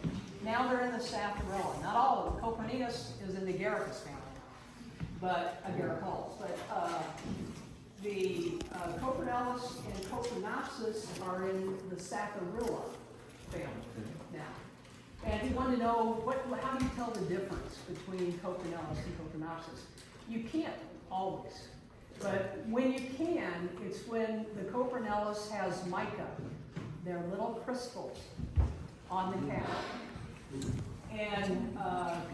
Now they're in the Sapharella. Not all of them. Copernenus is in the Agaricus family, but Agaricoles. But the Copernellus and Copernopsis are in the Sapharella family now. And he wanted to know how do you tell the difference between Copernellus and Copernopsis? You can't always, but when you can, it's when the Copernellus has mica. They're little crystals on the cap. And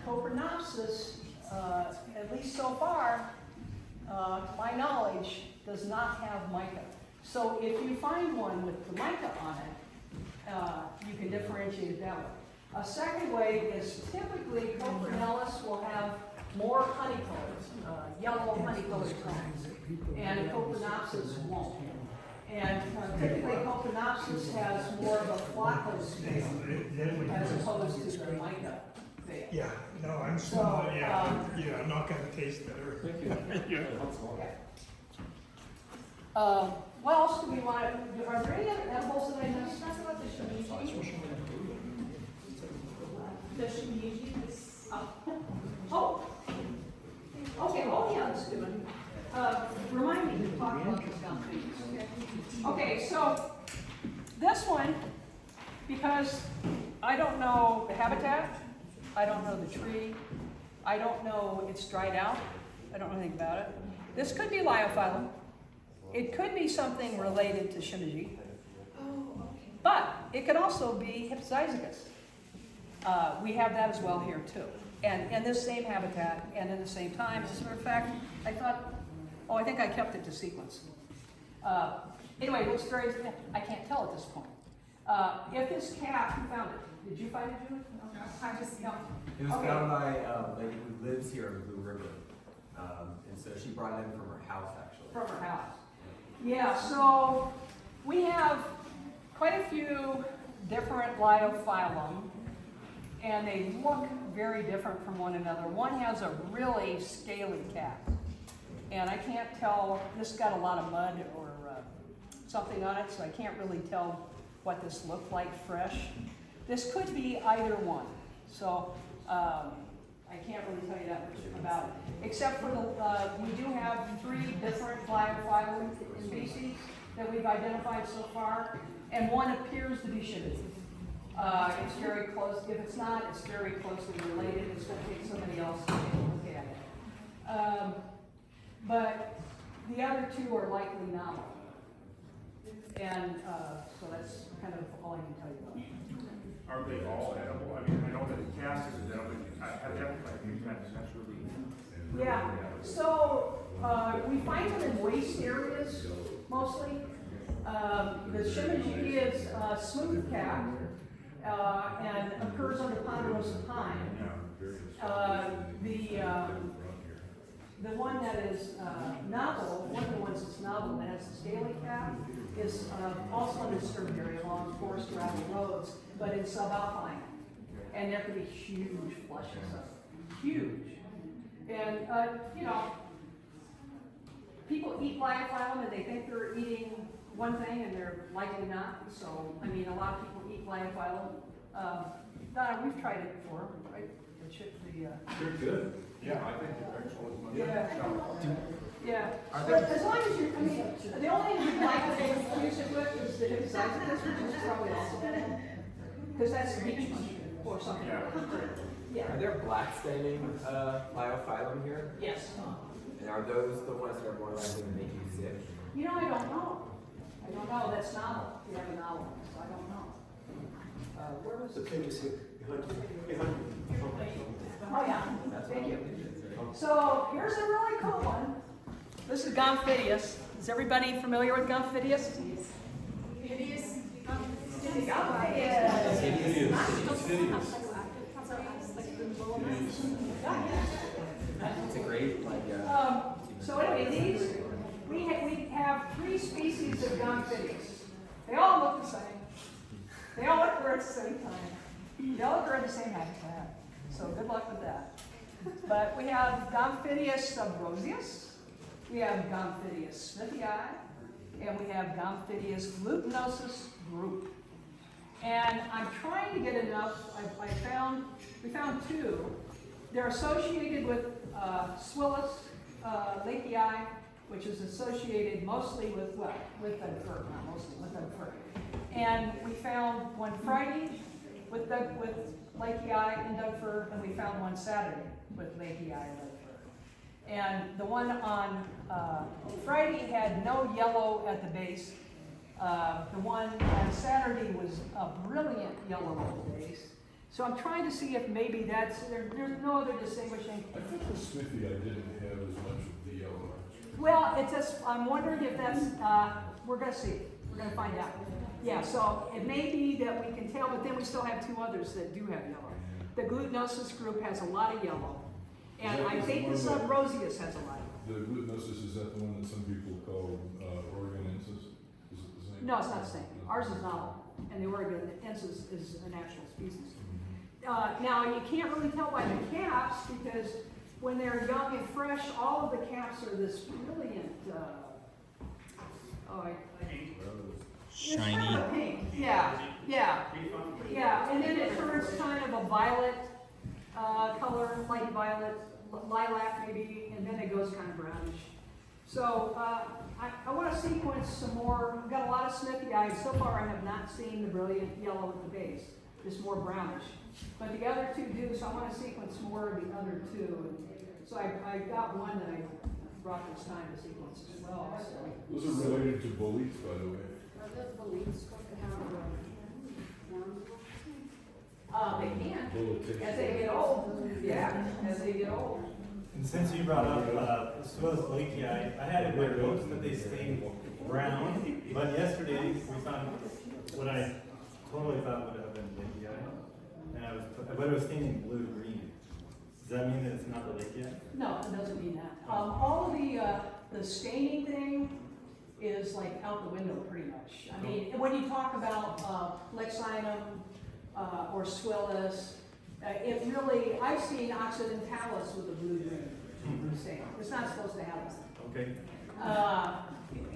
Copernopsis, at least so far, to my knowledge, does not have mica. So if you find one with the mica on it, you can differentiate it that way. A second way is typically Copernellus will have more honey-colored, yellow honey-colored tones, and Copernopsis won't. And typically Copernopsis has more of a floccose veil as opposed to the mica veil. Yeah, no, I'm small, I'm not gonna taste better. Thank you. Yeah. What else do we want? Are there any other edibles that I missed? Talk about the shimizu. The shimizu is oh. Okay. Oh yeah, let's do it. Remind me to talk about this down, please. Okay, so this one, because I don't know the habitat, I don't know the tree, I don't know it's dried out, I don't know anything about it. This could be Liophyllum. It could be something related to Shimiji. But it could also be Hypsizygus. We have that as well here too. And in this same habitat and in the same time. As a matter of fact, I think I kept it to sequence. Anyway, it looks very, I can't tell at this point. If this cat, who found it? Did you find it, Julie? No. I just, no. It was Okay. found by a lady who lives here in Blue River. And so she brought it in from her house, actually. From her house. Yeah, so we have quite a few different Liophyllum, and they look very different from one another. One has a really scaly cap, and I can't tell, this got a lot of mud or something on it, so I can't really tell what this looked like fresh. This could be either one. So I can't really tell you that much about it, except for the, we do have 3 different biophyllum species that we've identified so far, and one appears to be shibboleth. It's very close, if it's not, it's very closely related, it's gonna take somebody else to take a look at it. But the other 2 are likely novel. And, so that's kind of all I can tell you about it. Are they all edible? I mean, I know that the cast is edible, but I have identified you kind of naturally. Yeah, so, we find them in waste areas mostly. The shimmy is smooth cap, and occurs under ponderosa pine. The one that is novel, one of the ones that's novel that has the scaly cap, is also in the disturbed area along forest gravel roads, but in subalpine. And there could be huge flushes of it, huge. And, you know, people eat biophyllum and they think they're eating one thing and they're likely not. So, I mean, a lot of people eat biophyllum. Donna, we've tried it before, right? They're good. Yeah, I think they're excellent. Yeah. But as long as you, I mean, the only thing you'd like to confuse it with is the hip size of this, which is probably also bad. Because that's the beach mushroom or something. Yeah. Are there black staining biophyllum here? Yes. And are those the ones that are more likely to make you sick? You know, I don't know. I don't know. That's novel. We have a novel, so I don't know. Where was The it? thing is here, behind you. Oh, yeah. Thank you. So here's a really cool one. This is Gomphidius. Is everybody familiar with Gomphidius? Hideous. It's a great, So anyway, we have 3 species of Gomphidius. They all look the same. They all occur at the same time. They all occur in the same habitat. So good luck with that. But we have Gomphidius subroseus, we have Gomphidius smithii, and we have Gomphidius glutinosus group. And I'm trying to get enough. We found 2. They're associated with Swillus lakei, which is associated mostly with, well, with Doug-fir, not mostly, with Doug-fir. And we found one Friday with lakei and Doug-fir, and we found one Saturday with lakei and Doug-fir. And the one on Friday had no yellow at the base. The one on Saturday was a brilliant yellow at the base. So I'm trying to see if maybe there's no other distinguishing. I think the Smithy I didn't have as much of the yellow. Well, it's just, I'm wondering if that's, we're gonna see. We're gonna find out. Yeah, so it may be that we can tell, but then we still have 2 others that do have yellow. The glutinosus group has a lot of yellow. And I think the subroseus has a lot of yellow. The glutinosus, is that the one that some people call Oregonensis? Is it the same? No, it's not the same. Ours is novel, and the Oregonensis is an actual species. Now, you can't really tell by the caps, because when they're young and fresh, all of the caps are this brilliant, Shiny. It's kind of a pink. Yeah, and then it turns kind of a violet color, light violet, lilac maybe, and then it goes kind of brownish. So I want to sequence some more. We've got a lot of smithii. So far I have not seen the brilliant yellow at the base, just more brownish. But the other 2 do, so I want to sequence more of the other 2. And so I got one that I brought this time to sequence as well. So. Those are related to boletes, by the way. Are those boletes supposed to have they can, as they get old. Yeah, as they get old. And since you brought up Swillus lakei, I had it where oats that they stain brown, but yesterday we found what I totally thought would have been lakei, and but it was staining blue-green. Does that mean that it's not the lakei? No, it doesn't mean that. All of the staining thing is like out the window pretty much. I mean, when you talk about Lexinum or Swillus, it really, I've seen Occidentalis with a blue-green stain. It's not supposed to have that. Okay.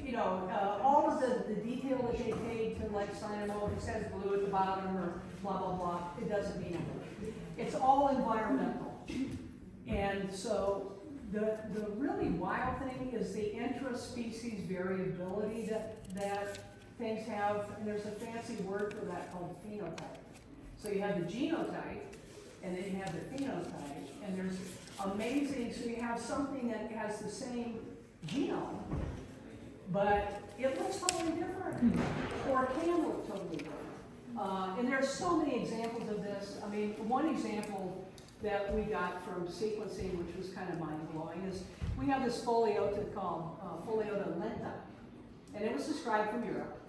You know, all of the detail that they paid to Lexinum, oh, it says blue at the bottom or blah, blah, blah, it doesn't mean anything. It's all environmental. And so the really wild thing is the intra-species variability that things have, and there's a fancy word for that called phenotype. So you have the genotype, and then you have the phenotype, and there's amazing, so you have something that has the same genome, but it looks totally different, or it can look totally different. And there's so many examples of this. I mean, one example that we got from sequencing, which was kind of mind-blowing, is we have this foliota called Foliota lenta, and it was described from Europe.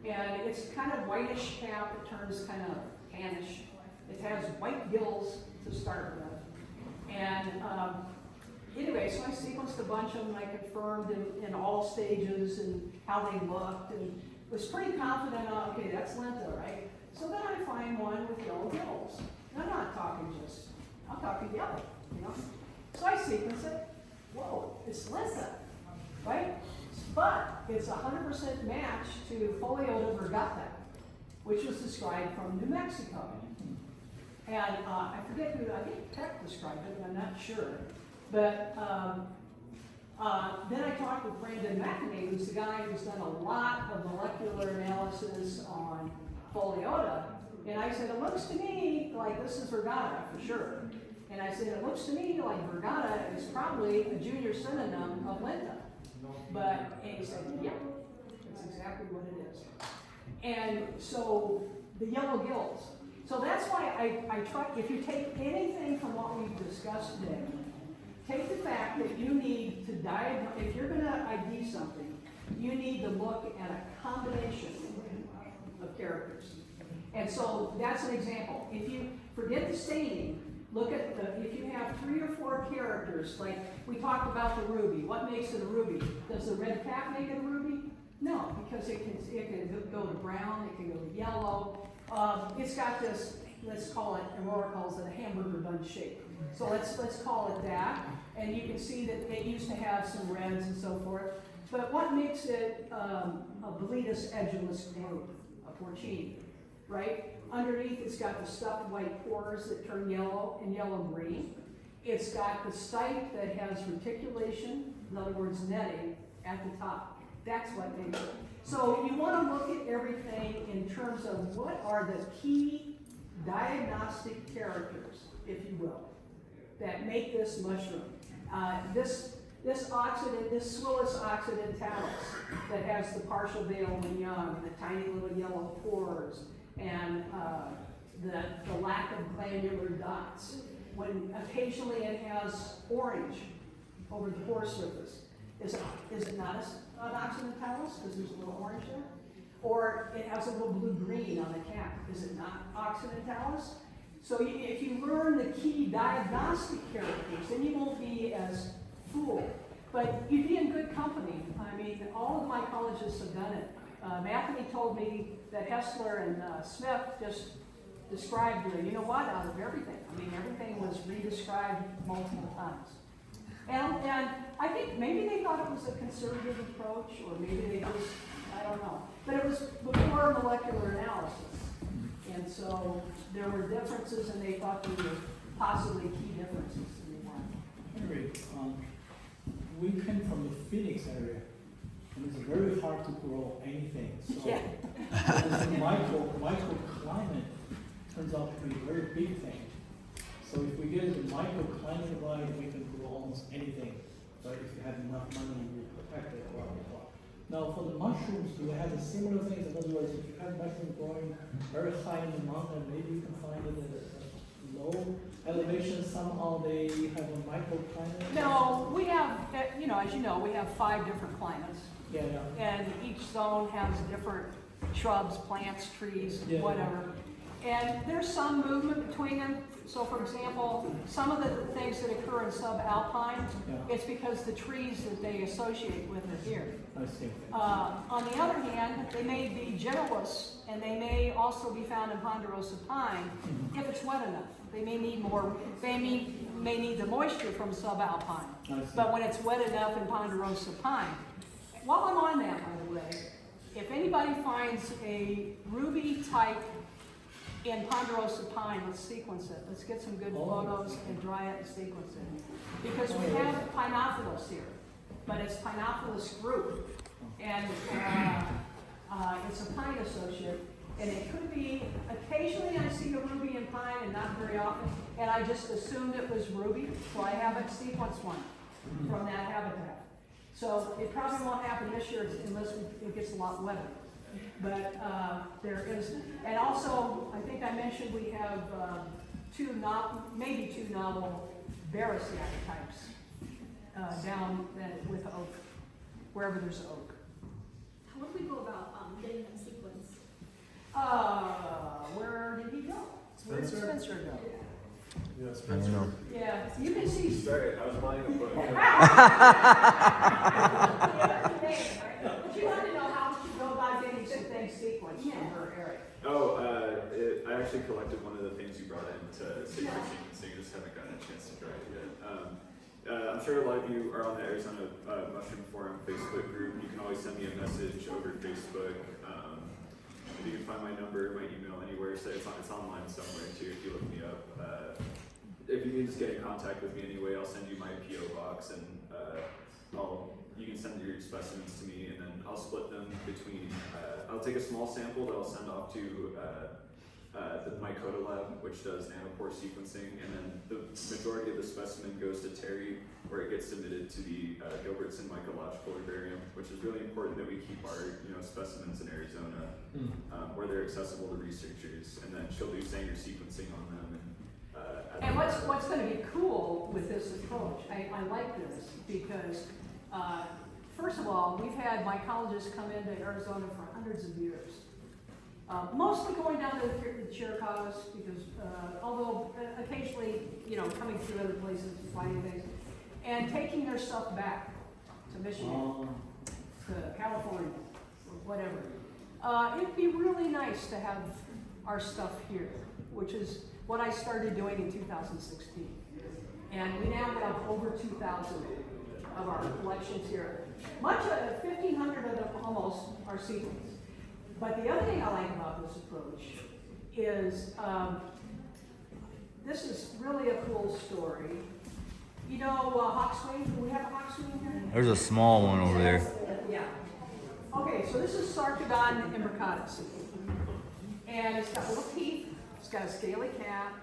And it's kind of whitish cap, it turns kind of tannish. It has white gills to start with. And anyway, so I sequenced a bunch of them, I confirmed in all stages and how they looked, and was pretty confident, okay, that's lenta, right? So then I find one with yellow gills. And I'm not talking just, I'm talking yellow, you know? So I sequence it, whoa, it's lenta, right? But it's 100% match to Foliota virgata, which was described from New Mexico. And I forget who, I think Tech described it, but I'm not sure. But then I talked with Brandon McNamee, who's the guy who's done a lot of molecular analysis on Foliota. And I said, it looks to me like this is virgata for sure. And I said, it looks to me like virgata is probably a junior synonym of lenta. And he said, yeah, that's exactly what it is. And so the yellow gills. So that's why I try, if you take anything from what we've discussed today, take the fact that you need to diagnose, if you're going to ID something, you need to look at a combination of characters. And so that's an example. If you forget the staining, look at if you have 3 or 4 characters, like we talked about the ruby. What makes it a ruby? Does the red cap make it a ruby? No, because it can go to brown, it can go to yellow. It's got this, let's call it, Aurora calls it a hamburger bun shape. So let's call it that. And you can see that it used to have some reds and so forth. But what makes it a Boletus edulus group, a porcini, right? Underneath, it's got the stuffed white pores that turn yellow and yellow-green. It's got the stipe that has reticulation, in other words, netting, at the top. That's what makes it. So you want to look at everything in terms of what are the key diagnostic characters, if you will, that make this mushroom. This oxidant, this Swillus occidentalis, that has the partial veil when young, and the tiny little yellow pores, and the lack of glandular dots. When occasionally it has orange over the pore surface. Is it not an occidentalis because there's a little orange there? Or it has a little blue-green on the cap. Is it not occidentalis? So if you learn the key diagnostic characters, then you won't be as fooled. But you'd be in good company. I mean, all of my colleges have done it. Anthony told me that Hessler and Smith just described, you know what, out of everything. I mean, everything was re-described multiple times. And I think maybe they thought it was a conservative approach, or maybe they just, I don't know. But it was before molecular analysis. And so there were differences, and they thought there were possibly key differences, and they weren't. Anyway, we came from the Phoenix area, and it's very hard to grow anything. So Yeah. this microclimate turns out to be a very big thing. So if we get the microclimate right, we can grow almost anything. But if you have enough money, you protect it, blah, blah, blah. Now for the mushrooms, do we have the similar things? In other words, if you have mushrooms growing very high in the mountain, maybe you can find it at a low elevation, somehow they have a microclimate? No, we have, as you know, we have 5 different climates. Yeah, yeah. And each zone has different shrubs, plants, trees, Yeah. whatever. And there's some movement between them. So for example, some of the things that occur in subalpine, Yeah. it's because the trees that they associate with are here. I see. On the other hand, they may be generalists, and they may also be found in ponderosa pine if it's wet enough. They may need more, they may need the moisture from subalpine. But when it's wet enough in ponderosa pine. While I'm on that, by the way, if anybody finds a ruby type in ponderosa pine. Let's sequence it. Let's get some good photos and dry it and sequence it. Because we have Pinophilus here, but it's Pinophilus group. And it's a pine associate. And it could be, occasionally I see a ruby and pine and not very often. And I just assumed it was ruby, so I haven't sequenced one from that habitat. So it probably won't happen this year unless it gets a lot wetter. But there is, and also, I think I mentioned we have maybe two novel Barracei types down with oak, wherever there's oak. How would we go about getting them sequenced? Where did he go? Where did Spencer go? Yeah, Spencer. Yeah, you can see. Sorry, I was lying about But you want to know how to go about getting some things sequenced from her area. Oh, I actually collected one of the things you brought in to sequencing. Just haven't gotten a chance to try it yet. I'm sure a lot of you are on the Arizona Mushroom Forum Facebook group. You can always send me a message over Facebook. You can find my number, my email anywhere. So it's online somewhere too if you look me up. If you can just get in contact with me anyway, I'll send you my PO box and you can send your specimens to me, and then I'll split them between. I'll take a small sample that I'll send off to my Coda lab, which does nanopore sequencing, and then the majority of the specimen goes to Terri, where it gets submitted to the Gilbertson Mycological Herbarium, which is really important that we keep our specimens in Arizona where they're accessible to researchers, and then she'll do Sanger sequencing on them. And what's going to be cool with this approach, I like this because, first of all, we've had mycologists come into Arizona for hundreds of years. Mostly going down to the Chiricahuas because, although occasionally, coming through other places and finding things, and taking their stuff back to Michigan, to California, or whatever. It'd be really nice to have our stuff here, which is what I started doing in 2016. And we now have over 2,000 of our collections here. Much of 1,500 of them almost are sequenced. But the other thing I like about this approach is, this is really a cool story. Hawkswing, do we have a hawkswing here? There's a small one over there. Yeah. Okay, so this is Sarcodon imbricatus. And it's got little teeth, it's got a scaly cap.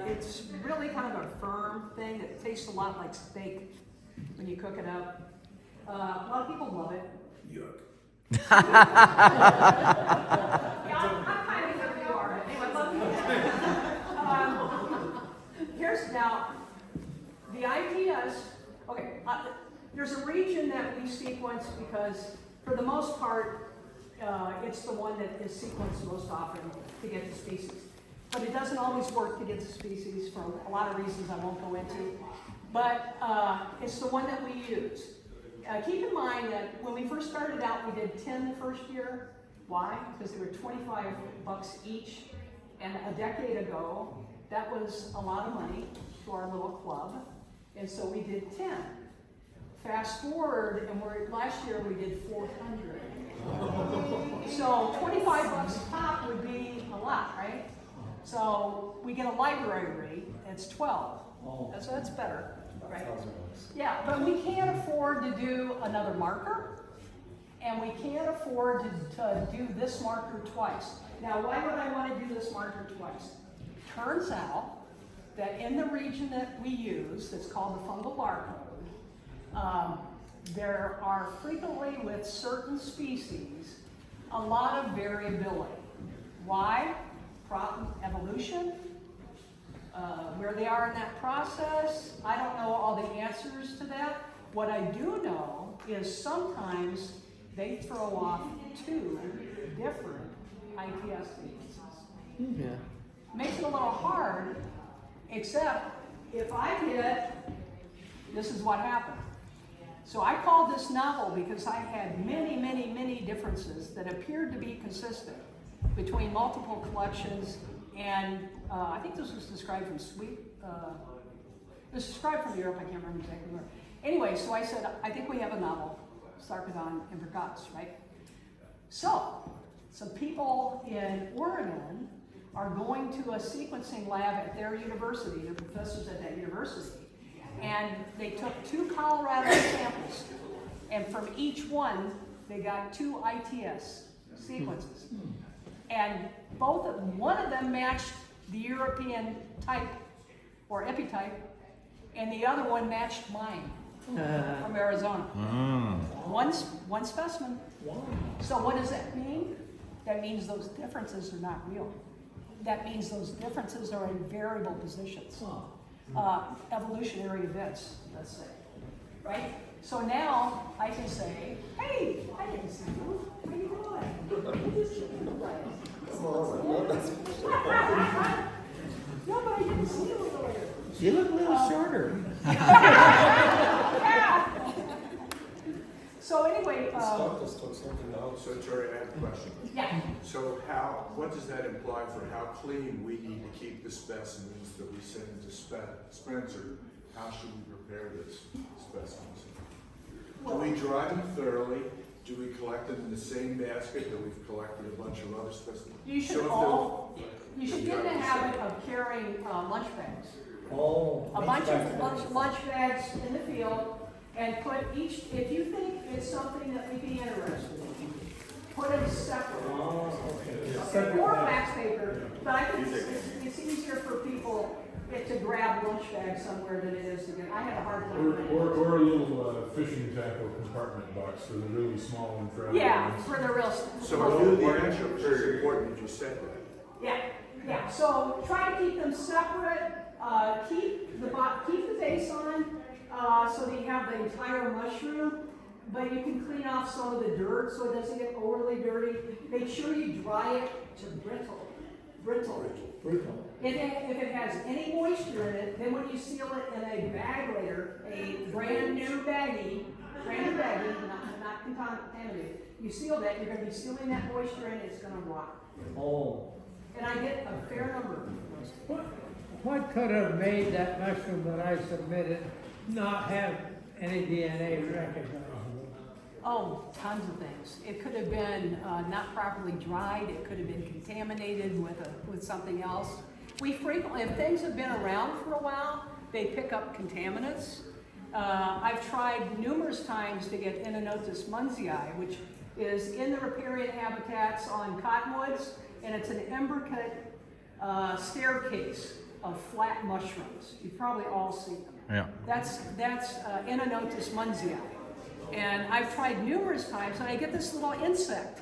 It's really kind of a firm thing that tastes a lot like steak when you cook it up. A lot of people love it. Yuck. I'm kind of where you are. Anyway, here's now the ideas. Okay, there's a region that we sequence because, for the most part, it's the one that is sequenced most often to get the species. But it doesn't always work to get the species for a lot of reasons I won't go into. But it's the one that we use. Keep in mind that when we first started out, we did 10 the first year. Why? Because they were $25 each. And a decade ago, that was a lot of money to our little club. And so we did 10. Fast forward, and last year we did 400. So $25 a pop would be a lot, right? So we get a library rate, it's 12. So that's better, right? Yeah, but we can't afford to do another marker, and we can't afford to do this marker twice. Now, why would I want to do this marker twice? Turns out that in the region that we use, that's called the fungal barcode, there are frequently with certain species a lot of variability. Why? Evolution, where they are in that process. I don't know all the answers to that. What I do know is sometimes they throw off 2 different IPS sequences. Yeah. Makes it a little hard, except if I get, this is what happened. So I called this novel because I had many, many, many differences that appeared to be consistent between multiple collections, and I think this was described from it was described from Europe, I can't remember exactly where. Anyway, so I said, I think we have a novel, Sarcodon imbricatus, right? So, some people in Oregon are going to a sequencing lab at their university, they're professors at that university, and they took 2 Colorado samples, and from each one, they got 2 ITS sequences. And one of them matched the European type, or epitype, and the other one matched mine from Arizona. One specimen. So what does that mean? That means those differences are not real. That means those differences are in variable positions. Evolutionary events, let's say, right? So now I can say, hey, I didn't see you. How you doing? You just see you play. No, but I didn't see you earlier. You look a little shorter. So anyway, Scott just took something out. So Terri, I have a question. yeah. So what does that imply for how clean we need to keep the specimens that we send to Spencer? How should we prepare this specimens? Do we dry them thoroughly? Do we collect them in the same basket that we've collected a bunch of other specimens? You should you should get in the habit of carrying lunch bags. A bunch of lunch bags in the field, and put each, if you think it's something that we'd be interested in, put them separate. Or wax paper, but I think it's easier for people to grab lunch bags somewhere than it is to get. I have a hard time. Or a little fishing tackle compartment box for the really small and fragile Yeah, ones. for the real. So do the answer very important that you said that. Yeah. So try to keep them separate. Keep the base on so that you have the entire mushroom, but you can clean off some of the dirt so it doesn't get overly dirty. Make sure you dry it to brittle. If it has any moisture in it, then when you seal it in a bag later, a brand new baggie, not contaminated, you seal that, you're going to be sealing that moisture in, it's going to rot. And I get a fair number of those. What could have made that mushroom that I submitted not have any DNA recognizable? Oh, tons of things. It could have been not properly dried. It could have been contaminated with something else. We frequently, if things have been around for a while, they pick up contaminants. I've tried numerous times to get Inonotus munzii, which is in the riparian habitats on cottonwoods, and it's an imbricate staircase of flat mushrooms. You've probably all seen them. Yeah. That's Inonotus munzii. And I've tried numerous times, and I get this little insect.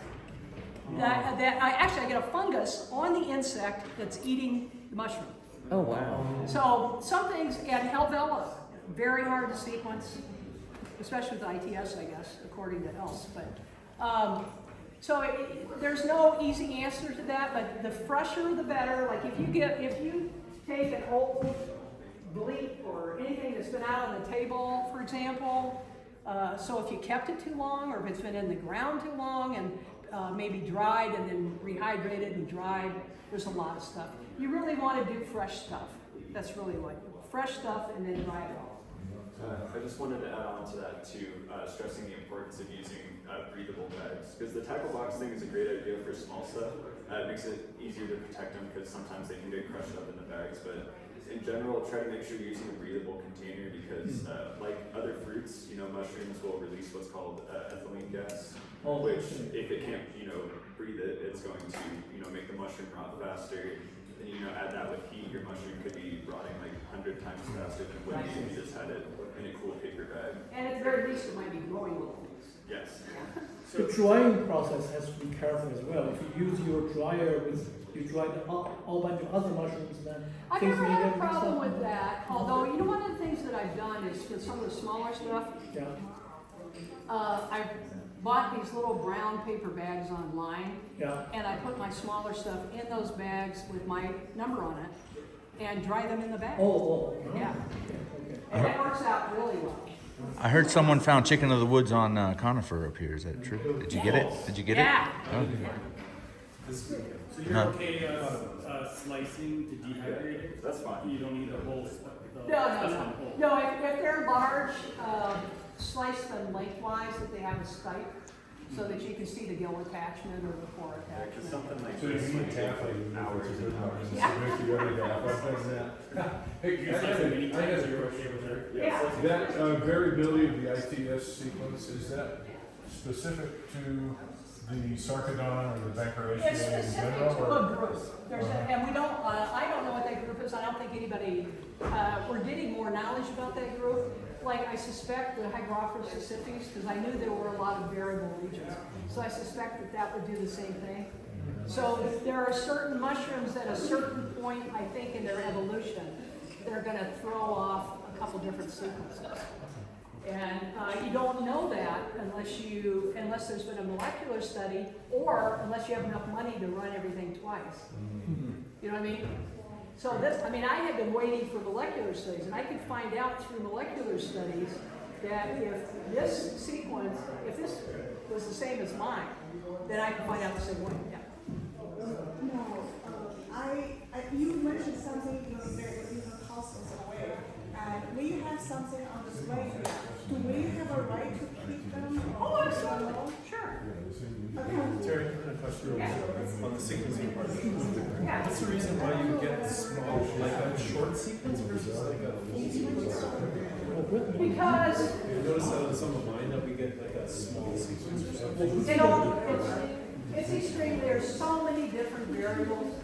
I get a fungus on the insect that's eating the mushroom. Oh, wow. So some things, and Helvella, very hard to sequence, especially with ITS, I guess, according to else. But there's no easy answer to that. But the fresher, the better. Like if you take an old bleep or anything that's been out on the table, for example. So if you kept it too long, or if it's been in the ground too long, and maybe dried and then rehydrated and dried, there's a lot of stuff. You really want to do fresh stuff. That's really what fresh stuff, and then dry it all. I just wanted to add on to that too, stressing the importance of using breathable bags, because the tackle box thing is a great idea for small stuff. It makes it easier to protect them because sometimes they can get crushed up in the bags, but in general, try to make sure you're using a breathable container because, like other fruits, mushrooms will release what's called ethylene gas, which if it can't, breathe it, it's going to, make the mushroom rot faster. And add that with heat, your mushroom could be rotting like 100 times faster than when you just had it in a cool paper bag. And at the very least, it might be growing little things. Yes. The drying process has to be careful as well. If you use your dryer you dry a whole bunch of other mushrooms, then I've never had a problem with that, although, one of the things that I've done is with some of the smaller stuff, I've bought these little brown paper bags online, and I put my smaller stuff in those bags with my number on it, and dry them in the bag. Yeah. And that works out really well. I heard someone found chicken of the woods on conifer up here. Is that true? Did you get it? Yeah. Oh. So you're okay slicing to dehydrate it? That's fine. You don't need a whole No, if they're large, slice them lengthwise if they have a stipe. so that you can see the gill attachment or the pore Yeah, 'cause attachment. something like So you this, need like half take hours and hours. Hey, You guys have any times you're okay with her? Yeah. That variability of the ITS sequence, is that specific to the Sarcodon or the Bankratiaceae It's in specific general? to or- a group. And we don't, I don't know what that group is. I don't think anybody, we're getting more knowledge about that group. Like I suspect the Hygrophorus siccipes, because I knew there were a lot of variable regions. So I suspect that that would do the same thing. So there are certain mushrooms at a certain point, I think, in their evolution, they're gonna throw off a couple different sequences. And you don't know that unless there's been a molecular study, or unless you have enough money to run everything twice. You know what I mean? So this, I mean, I had been waiting for molecular studies, and I could find out through molecular studies that if this sequence, if this was the same as mine, then I could find out the same way. Yeah. No, you mentioned something in the houses away, and we have something on display here. Do we have a right to keep them? Oh, absolutely. Sure. Terry, a question on the sequencing part. Yeah. What's the reason why you get small, like a short sequence versus like a full sequence? Because You notice that on some of mine that we get like a small sequence or something? you know, it's extreme. There's so many different variables.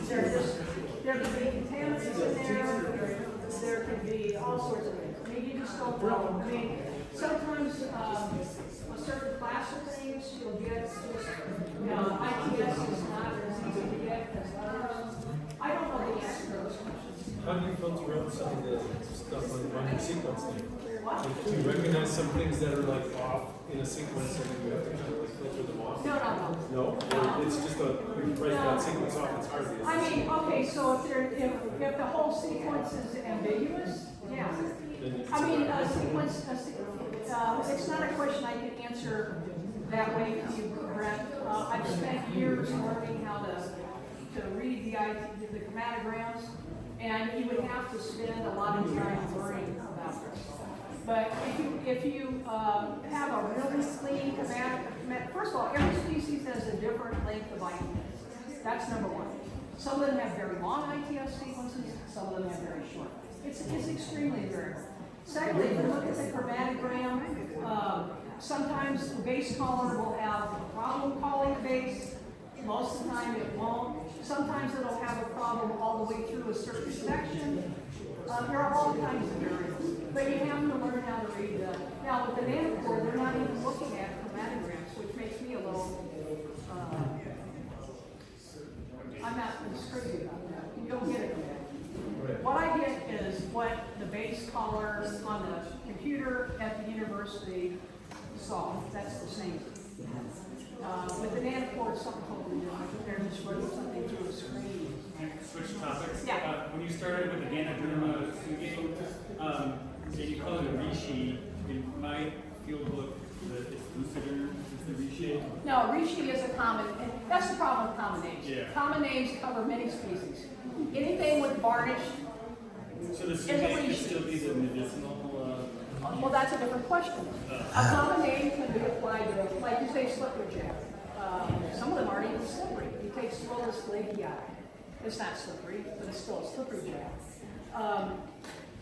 There could be contaminants in there. There could be all sorts of things. I mean, you just don't know. I mean, sometimes a certain class of things you'll get just, ITS is not as easy to get as others. I don't know the answer to those questions. How do you filter out some of the stuff on your sequencing? What? Do you recognize some things that are like off in a sequence and then you have to kind of like filter them off? No. No? Or it's just you write that sequence off, it's hard to. I mean, okay, so if the whole sequence is ambiguous, yeah. I mean, it's not a question I can answer that way to you, Brent. I've spent years learning how to read the chromatograms, and you would have to spend a lot of time learning about this. But if you have a really clean chromatograph, first of all, every species has a different length of ITS. That's number one. Some of them have very long ITS sequences, some of them have very short. It's extremely variable. Secondly, if you look at the chromatogram, sometimes the base caller will have a problem calling the base. Most of the time it won't. Sometimes it'll have a problem all the way through a certain section. There are all kinds of variables. But you have to learn how to read the... Now, with the nanopore, they're not even looking at chromatograms, which makes me a little... I'm not as crazy about that. You don't get it. What I get is what the base caller on the computer at the university saw. That's the same. With the nanopore, it's something totally different. They're just running something through a screen. Switch topics. Yeah. When you started with the Ganoderma Suge, and you call it a reishi, in my field book, it's Lucider is the reishi. No, reishi is a common, and that's the problem with common names. Yeah. Common names cover many species. Anything with varnish So the is a Suge could reishi. still be the medicinal, Well, that's a different question. A common name can be applied to, like you say, slippery jack. Some of them aren't even slippery. You take Slovis glabei. It's not slippery, but it's still a slippery jack.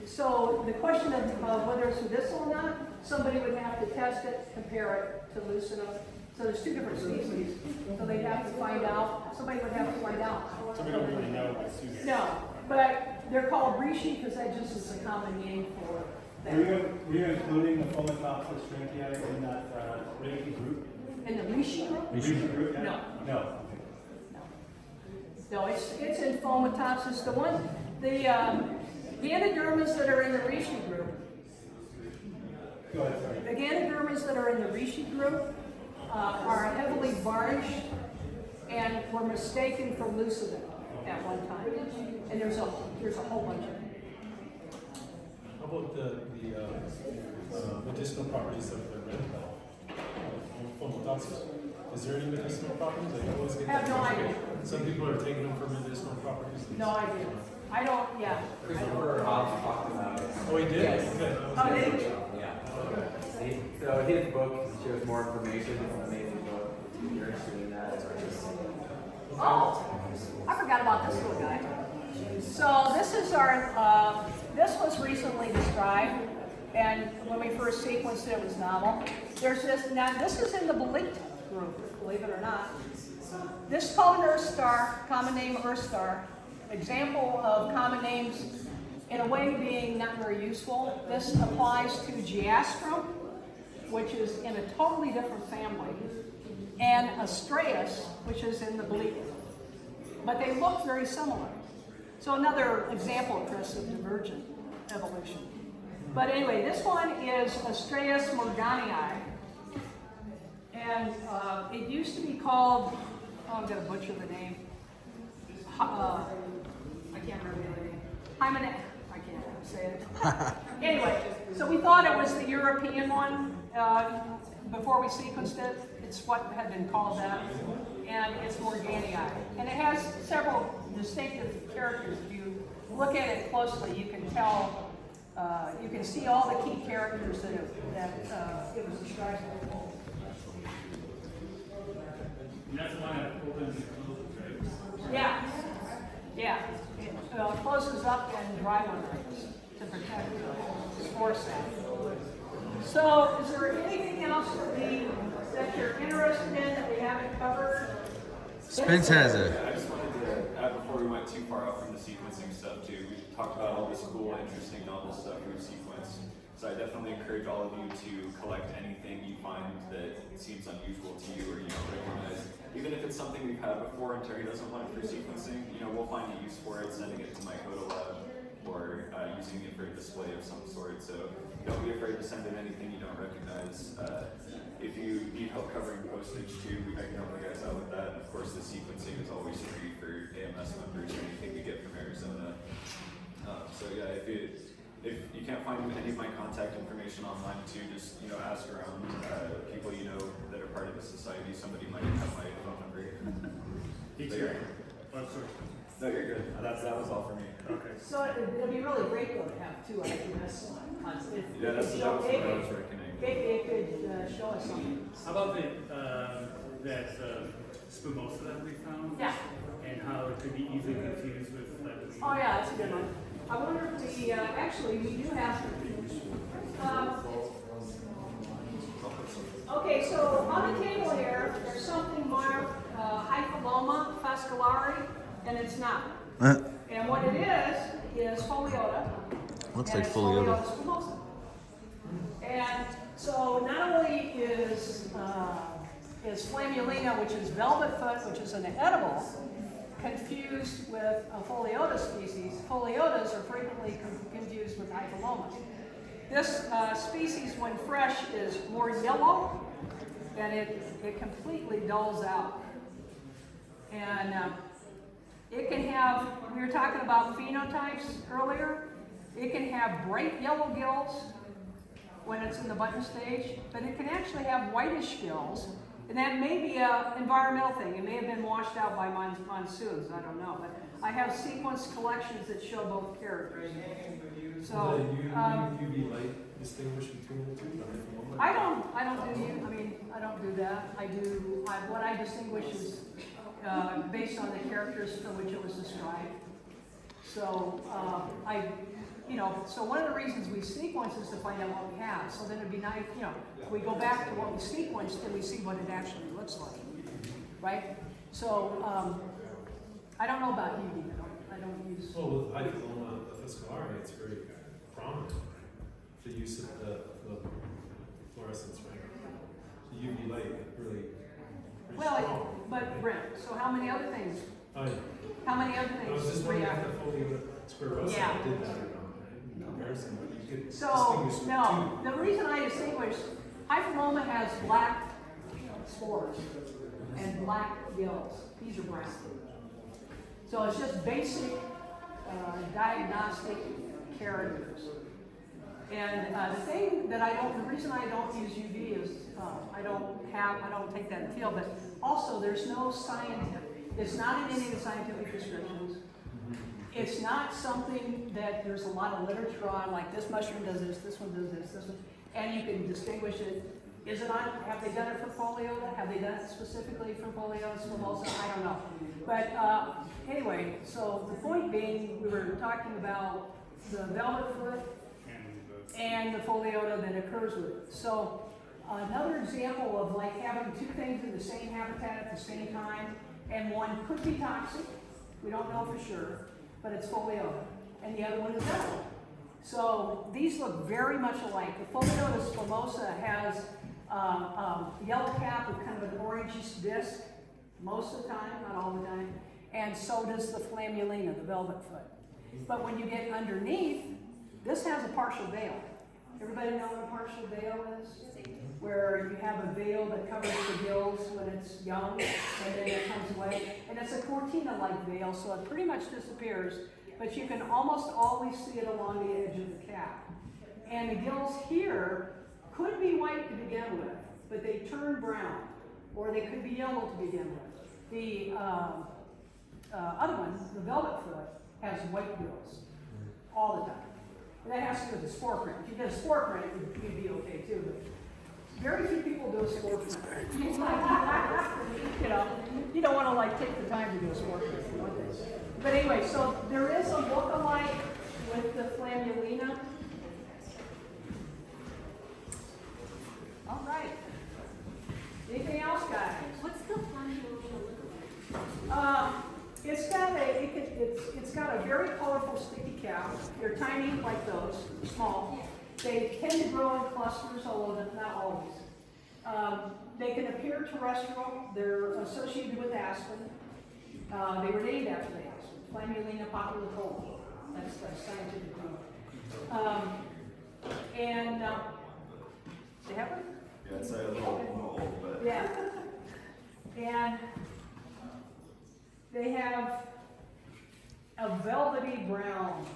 So the question of whether it's medicinal or not, somebody would have to test it, compare it to Lucida. So there's two different species. So they'd have to find out. Somebody would have to find out. so we don't really know what Suge is. No, but they're called reishi because that just is a common name for them. Were you including the Fomitopsis shrinkia in that Reiki group? In the reishi group? Reishi group, yeah? No. No. No, it's in Fomitopsis. The Ganodermas that are in the reishi group, Go ahead, sorry. the Ganodermas that are in the reishi group are heavily varnished and were mistaken for Lucida at one time. And there's a whole bunch of them. How about the medicinal properties of the red bell? Fomitopsis. Is there any medicinal properties? I always get I have that no question. idea. Some people are taking them for medicinal properties. No idea. I don't, yeah. Christopher Hobbs talked about it. Oh, he did? Yes. Okay. Oh, did he? Yeah. So So his book shares more information. It's an amazing book. If you're interested in that, it's just. Oh, I forgot about this little guy. So this is our, this was recently described, and when we first sequenced it, it was novel. There's this, now this is in the Belite group, believe it or not. This is called an Earth star, common name Earth star. Example of common names in a way being not very useful. This applies to Geastrum, which is in a totally different family, and Astraeus, which is in the Belite. But they look very similar. So another example, Chris, of divergent evolution. But anyway, this one is Astraeus morganii. And it used to be called, oh, I'm going to butcher the name. I can't remember the name. Hymenaeus. I can't say it. Anyway, so we thought it was the European one before we sequenced it. It's what had been called that. And it's morganii. And it has several distinctive characters. If you look at it closely, you can tell, you can see all the key characters that it was described with. And that's why it opens and closes, right? Yeah. Yeah. It closes up and dry one to protect the spore sac. So, is there anything else that you're interested in that we haven't covered? Spence has a. I just wanted to add before we went too far out from the sequencing stuff too. We talked about all this cool, interesting, novel stuff we've sequenced. So I definitely encourage all of you to collect anything you find that seems unusual to you or you don't recognize. Even if it's something we've had before and Terry doesn't want it for sequencing, we'll find a use for it, sending it to my Coda lab or using it for a display of some sort. So don't be afraid to send in anything you don't recognize. If you need help covering postage too, I can help you guys out with that. And of course, the sequencing is always free for AMS members or anything we get from Arizona. So yeah, if you can't find any of my contact information online too, just ask around people that are part of the society. Somebody might have my phone number. No, you're good. That was all for me. Okay. So it'd be really great though to have two IQS ones. Yeah, that was what I was reckoning. It could show us something. How about that spumosa that we found? Yeah. And how it could be easily confused with Oh yeah, that's a good one. I wonder if we, actually we do have, okay, so on the table here, there's something marked Hypholoma fasciculari, and it's not. And what it is Foliota. Looks and like it's Foliota. spumosa. And so not only is Flammulina, which is velvet foot, which is an edible, confused with a Foliota species. Foliotas are frequently confused with Hypholoma. This species, when fresh, is more yellow, and it completely dulls out. And it can have, we were talking about phenotypes earlier, it can have bright yellow gills when it's in the button stage, but it can actually have whitish gills. And that may be an environmental thing. It may have been washed out by monsoons. I don't know. But I have sequenced collections that show both characters. So UV light distinguish between the two? I don't do that. What I distinguish is based on the characters for which it was described. So so one of the reasons we sequence is to find out what we have. So then it'd be nice, if we go back to what we sequenced, then we see what it actually looks like, right? So I don't know about UV. I don't use. Well, with Hypholoma fasciculari, it's very prominent. The use of the fluorescence, right? The UV light really. Well, but Brent. So how many other things? Oh, yeah. How many other things? I was just wondering if the Foliota squarosa Yeah. did that or not. In comparison, but you could So, distinguish no, the the reason I distinguish, Hypholoma has black spores and black gills. These are brown. So it's just basic diagnostic characters. And the reason I don't use UV is I don't take that in the field, but also there's no scientific, it's not in any of the scientific descriptions. It's not something that there's a lot of literature on, like this mushroom does this one does this one, and you can distinguish it. Is it on, have they done it for foliota? Have they done it specifically for foliota, mimosa? I don't know. But anyway, so the point being, we were talking about the velvet foot and the foliota that occurs with it. So another example of like having two things in the same habitat at the same time, and one could be toxic, we don't know for sure, but it's foliota, and the other one is velvet. So these look very much alike. The Foliotus spumosa has yellow cap with kind of an orangish disc, most of the time, not all the time, and so does the Flammulina, the velvet foot. But when you get underneath, this has a partial veil. Everybody know what a partial veil is? Where you have a veil that covers the gills when it's young, and then it comes away. And it's a cortina-like veil, so it pretty much disappears, but you can almost always see it along the edge of the cap. And the gills here could be white to begin with, but they turn brown, or they could be yellow to begin with. The other one, the velvet foot, has white gills all the time. And that has to do with the spore print. If you did a spore print, you'd be okay too, but very few people do a spore print. You know, you don't want to like take the time to do a spore print. But anyway, so there is a look-alike with the Flammulina. All right. Anything else, guys? What's the Flammulina look like? It's got a very colorful sticky cap. They're tiny like those, small. They tend to grow in clusters, although not always. They can appear terrestrial. They're associated with aspen. They were named after the aspen. Flammulina populicola. That's the scientific name. They have it? Yeah, it's a little old, but. Yeah. And they have a velvety brown.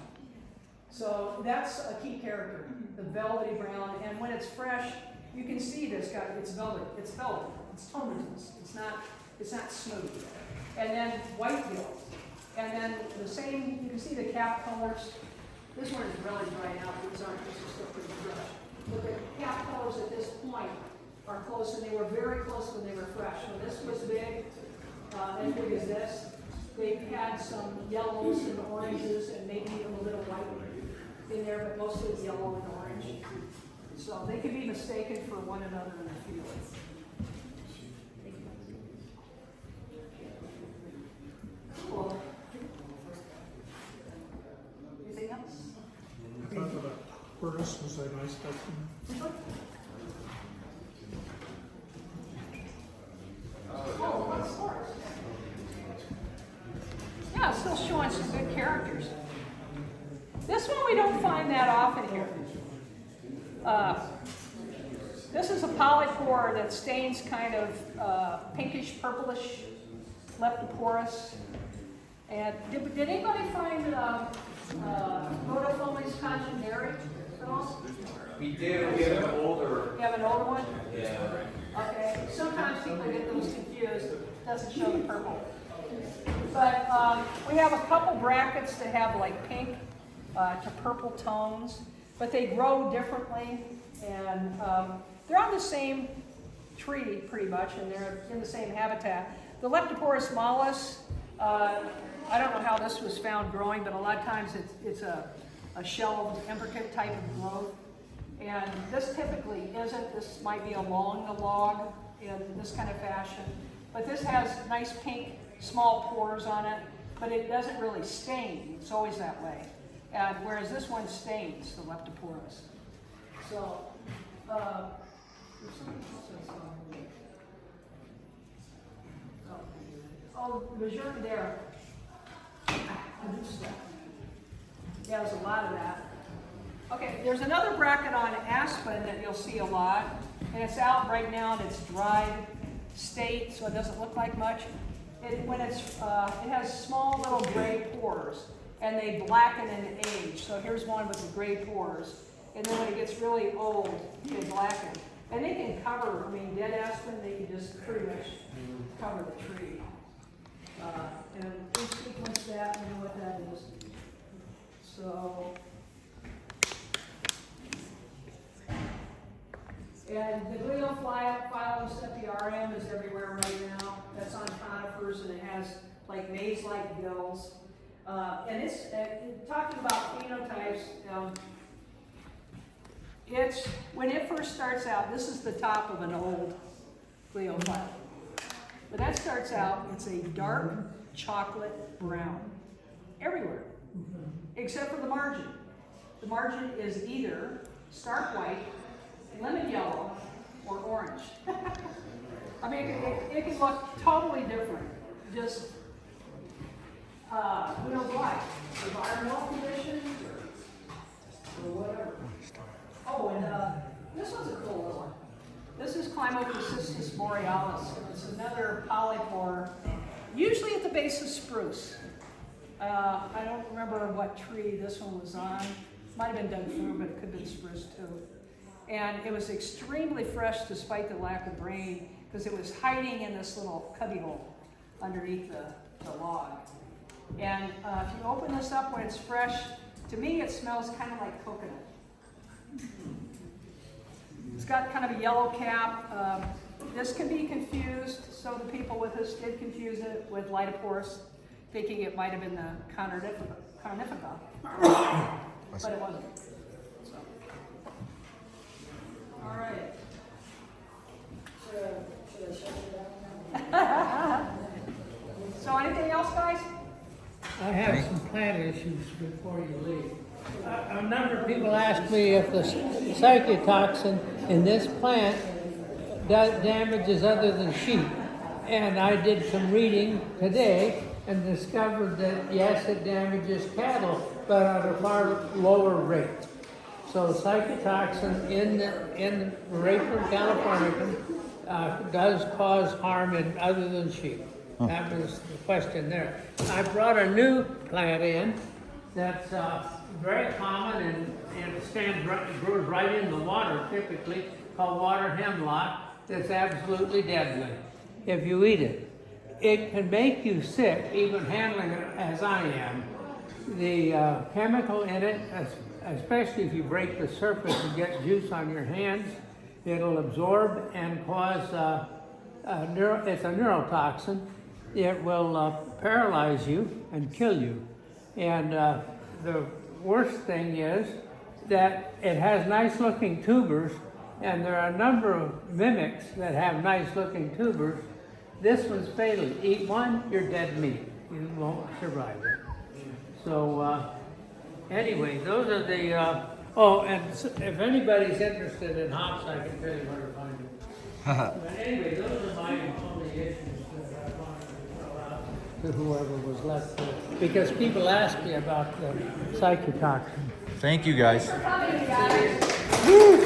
So that's a key character, the velvety brown. And when it's fresh, you can see this guy, it's velvet. It's velvet. It's tonerless. It's not smooth. And then white gills. And then the same, you can see the cap colors. This one is really dried out. These aren't, this is still pretty fresh. But the cap colors at this point are close, and they were very close when they were fresh. When this was big, as big as this, they had some yellows and oranges and maybe even a little white in there, but mostly yellow and orange. So they could be mistaken for one another in the field. Cool. Anything else? I thought that Horace was a nice specimen. Oh, what's Horace? Yeah, still showing some good characters. This one we don't find that often here. This is a polypore that stains kind of pinkish, purplish, leptoporous. And did anybody find Rhodophomes congeneri at all? We do. We have an older. You have an older one? Yeah. Okay. Sometimes people get those confused. It doesn't show the purple. But we have a couple brackets that have like pink to purple tones, but they grow differently, and they're on the same tree pretty much, and they're in the same habitat. The Leptoporus mollis, I don't know how this was found growing, but a lot of times it's a shelved imbricate type of growth. And this typically isn't. This might be along the log in this kind of fashion. But this has nice pink small pores on it, but it doesn't really stain. It's always that way. And whereas this one stains, the Leptoporus. So, there's something else I saw here. Oh, Lejeune there. Yeah, there's a lot of that. Okay, there's another bracket on aspen that you'll see a lot, and it's out right now in its dried state, so it doesn't look like much. It has small little gray pores, and they blacken in age. So here's one with the gray pores, and then when it gets really old, they blacken. And they can cover, dead aspen, they can just pretty much cover the tree. And we sequence that, we know what that is. So And the gliophilus is everywhere right now. That's on conifers, and it has like maze-like gills. And it's talking about phenotypes. It's when it first starts out. This is the top of an old gliophile. When that starts out, it's a dark chocolate brown everywhere, except for the margin. The margin is either stark white, lemon yellow, or orange. I mean, it can look totally different. Just who knows why? Environmental conditions or whatever. Oh, and this one's a cool one. This is Climophyscistus borealis. It's another polypore, usually at the base of spruce. I don't remember what tree this one was on. Might have been dug through, but it could have been spruce too. And it was extremely fresh despite the lack of rain, because it was hiding in this little cubbyhole underneath the log. And if you open this up when it's fresh, to me it smells kind of like coconut. It's got kind of a yellow cap. This can be confused. Some of the people with us did confuse it with Lidoporus, thinking it might have been the Carnifica, but it wasn't. So. All right. Should I shut it down? So anything else, guys? I have some plant issues before you leave. A number of people ask me if the cytotoxin in this plant damages other than sheep. And I did some reading today and discovered that yes, it damages cattle, but at a far lower rate. So cytotoxin in Raptor californicum does cause harm in other than sheep. That was the question there. I brought a new plant in that's very common and grows right in the water typically, called water hemlock. That's absolutely deadly if you eat it. It can make you sick, even handling it as I am. The chemical in it, especially if you break the surface and get juice on your hands, it'll absorb and cause, it's a neurotoxin. It will paralyze you and kill you. And the worst thing is that it has nice looking tubers, and there are a number of mimics that have nice looking tubers. This one's fatal. Eat one, you're dead meat. You won't survive it. So anyway, those are the, oh, and if anybody's interested in hops, I can tell you where to find them. But anyway, those are my only issues that I wanted to throw out to whoever was left there. Because people ask me about the cytotoxin. Thank you, guys. Thanks for coming, guys. Woo!